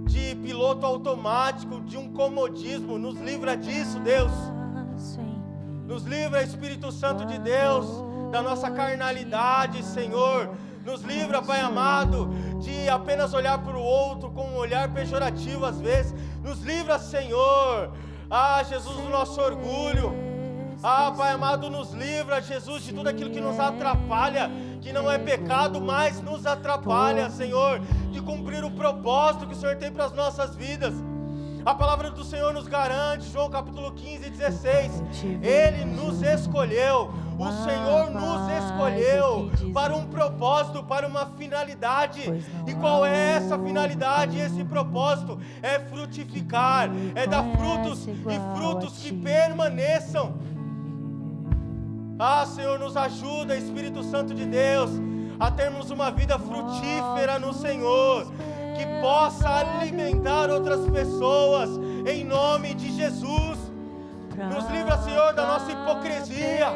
de piloto automático, de um comodismo. Nos livra disso, Deus. Nos livra, Espírito Santo de Deus, da nossa carnalidade, Senhor. Nos livra, Pai amado, de apenas olhar para o outro com um olhar pejorativo às vezes. Nos livra, Senhor, Jesus, do nosso orgulho. Pai amado, nos livra, Jesus, de tudo aquilo que nos atrapalha, que não é pecado, mas nos atrapalha, Senhor, de cumprir o propósito que o Senhor tem para as nossas vidas. A palavra do Senhor nos garante, João capítulo 15, 16, Ele nos escolheu, o Senhor nos escolheu para um propósito, para uma finalidade. E qual é essa finalidade, esse propósito? É frutificar, é dar frutos e frutos que permaneçam. Senhor, nos ajuda, Espírito Santo de Deus, a termos uma vida frutífera no Senhor, que possa alimentar outras pessoas, em nome de Jesus. Nos livra, Senhor, da nossa hipocrisia,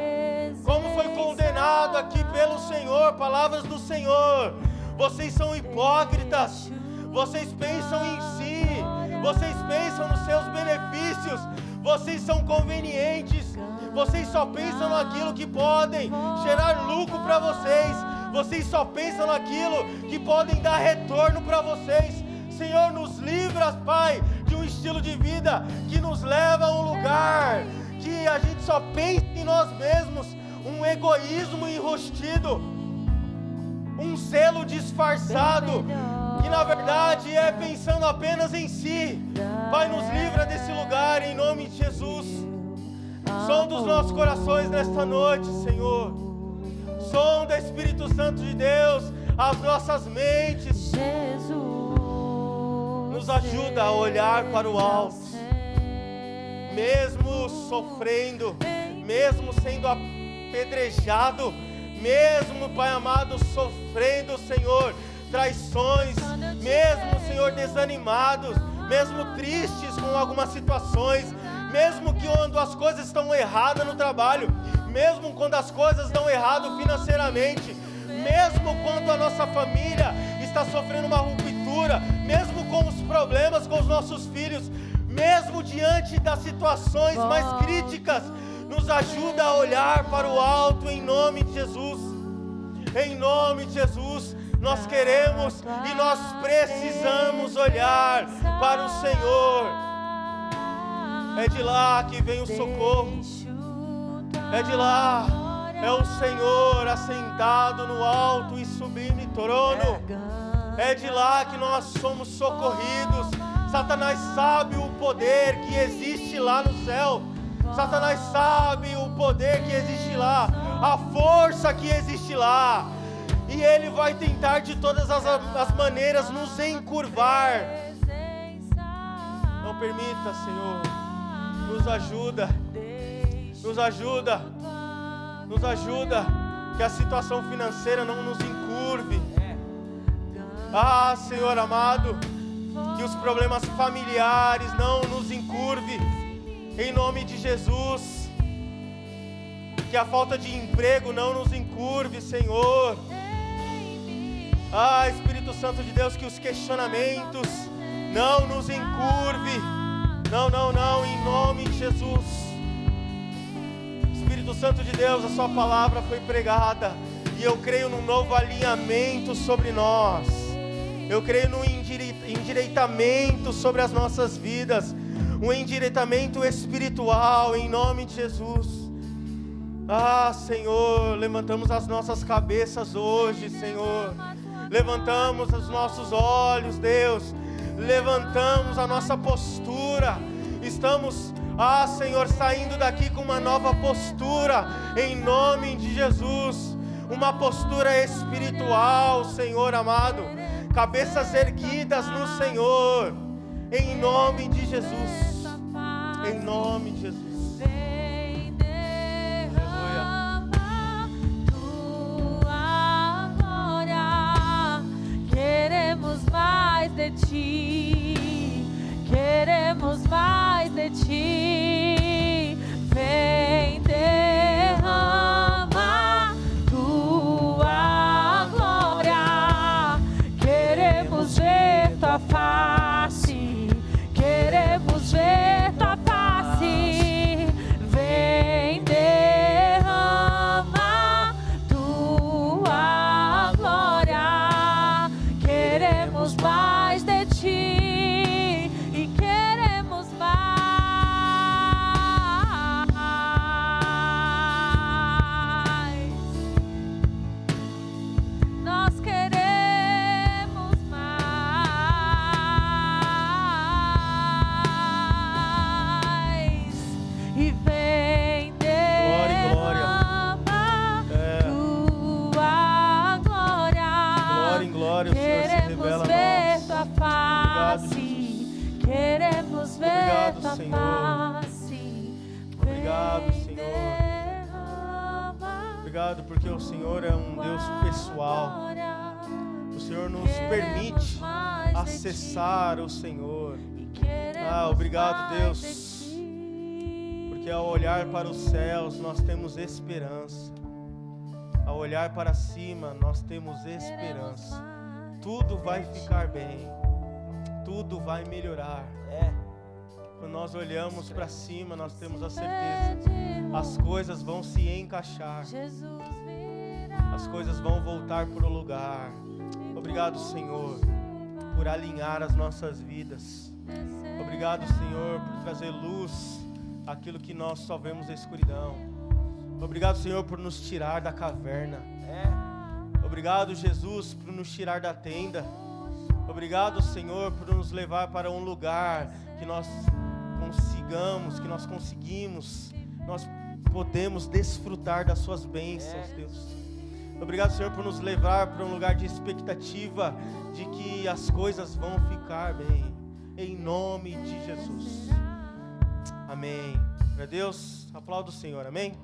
como foi condenado aqui pelo Senhor, palavras do Senhor. Vocês são hipócritas, vocês pensam em si, vocês pensam nos seus benefícios, vocês são convenientes, vocês só pensam naquilo que podem gerar lucro para vocês. Vocês só pensam naquilo que podem dar retorno para vocês. Senhor, nos livra, Pai, de um estilo de vida que nos leva a um lugar que a gente só pensa em nós mesmos, um egoísmo enrustido, um zelo disfarçado, que na verdade é pensando apenas em si. Pai, nos livra desse lugar em nome de Jesus. Sonda os nossos corações nesta noite, Senhor. Sonda, Espírito Santo de Deus, as nossas mentes. Nos ajuda a olhar para o alto, mesmo sofrendo, mesmo sendo apedrejado, mesmo, Pai amado, sofrendo, Senhor, traições, mesmo, Senhor, desanimados, mesmo tristes com algumas situações, mesmo que quando as coisas estão erradas no trabalho, mesmo quando as coisas dão errado financeiramente, mesmo quando a nossa família está sofrendo uma ruptura, mesmo com os problemas com os nossos filhos, mesmo diante das situações mais críticas, nos ajuda a olhar para o alto em nome de Jesus. Em nome de Jesus, nós queremos e nós precisamos olhar para o Senhor. É de lá que vem o socorro. É de lá, é o Senhor assentado no alto e sublime trono. É de lá que nós somos socorridos. Satanás sabe o poder que existe lá no céu. Satanás sabe o poder que existe lá, a força que existe lá. E ele vai tentar de todas as maneiras nos encurvar. Não permita, Senhor. Nos ajuda. Nos ajuda, nos ajuda, que a situação financeira não nos encurve. Senhor amado, que os problemas familiares não nos encurve, em nome de Jesus. Que a falta de emprego não nos encurve, Senhor. Espírito Santo de Deus, que os questionamentos não nos encurve. Não, em nome de Jesus. Espírito Santo de Deus, a sua palavra foi pregada e eu creio num novo alinhamento sobre nós. Eu creio num endireitamento sobre as nossas vidas, um endireitamento espiritual em nome de Jesus. Ah, Senhor, levantamos as nossas cabeças hoje, Senhor. Levantamos os nossos olhos, Deus. Levantamos a nossa postura. Estamos, Senhor, saindo daqui com uma nova postura, em nome de Jesus. Uma postura espiritual, Senhor amado. Cabeças erguidas no Senhor, em nome de Jesus. Em nome de Jesus. Queremos mais de ti, queremos mais de ti. Vem derrama tua glória. Queremos ver tua face, queremos ver tua face. Vem derrama tua glória. Queremos mais de ti e queremos mais. Nós queremos mais. E vem derrama tua glória. Glória em glória, o Senhor se revela a Queremos ver nós. tua face, queremos ver Obrigado, tua Senhor. face. Obrigado, Vem Senhor. derrama Obrigado porque o Senhor é um Deus pessoal. glória. O Senhor nos permite mais de acessar o Senhor. E queremos Obrigado, mais Deus. de ti. Porque ao olhar para os céus nós temos esperança. Ao olhar para cima nós temos esperança. Tudo vai ficar bem. Tudo vai melhorar. Quando nós olhamos para cima, nós temos a certeza. As coisas vão se encaixar. Jesus virá. As coisas vão voltar para o lugar. Obrigado, Senhor, por alinhar as nossas vidas. Obrigado, Senhor, por trazer luz àquilo que nós só vemos a escuridão. Obrigado, Senhor, por nos tirar da caverna. Obrigado, Jesus, por nos tirar da tenda. Obrigado, Senhor, por nos levar para um lugar que nós conseguimos, nós podemos desfrutar das suas bênçãos, Deus. Obrigado, Senhor, por nos levar para um lugar de expectativa de que as coisas vão ficar bem, em nome de Jesus. Amém. Para Deus, aplauda o Senhor, amém.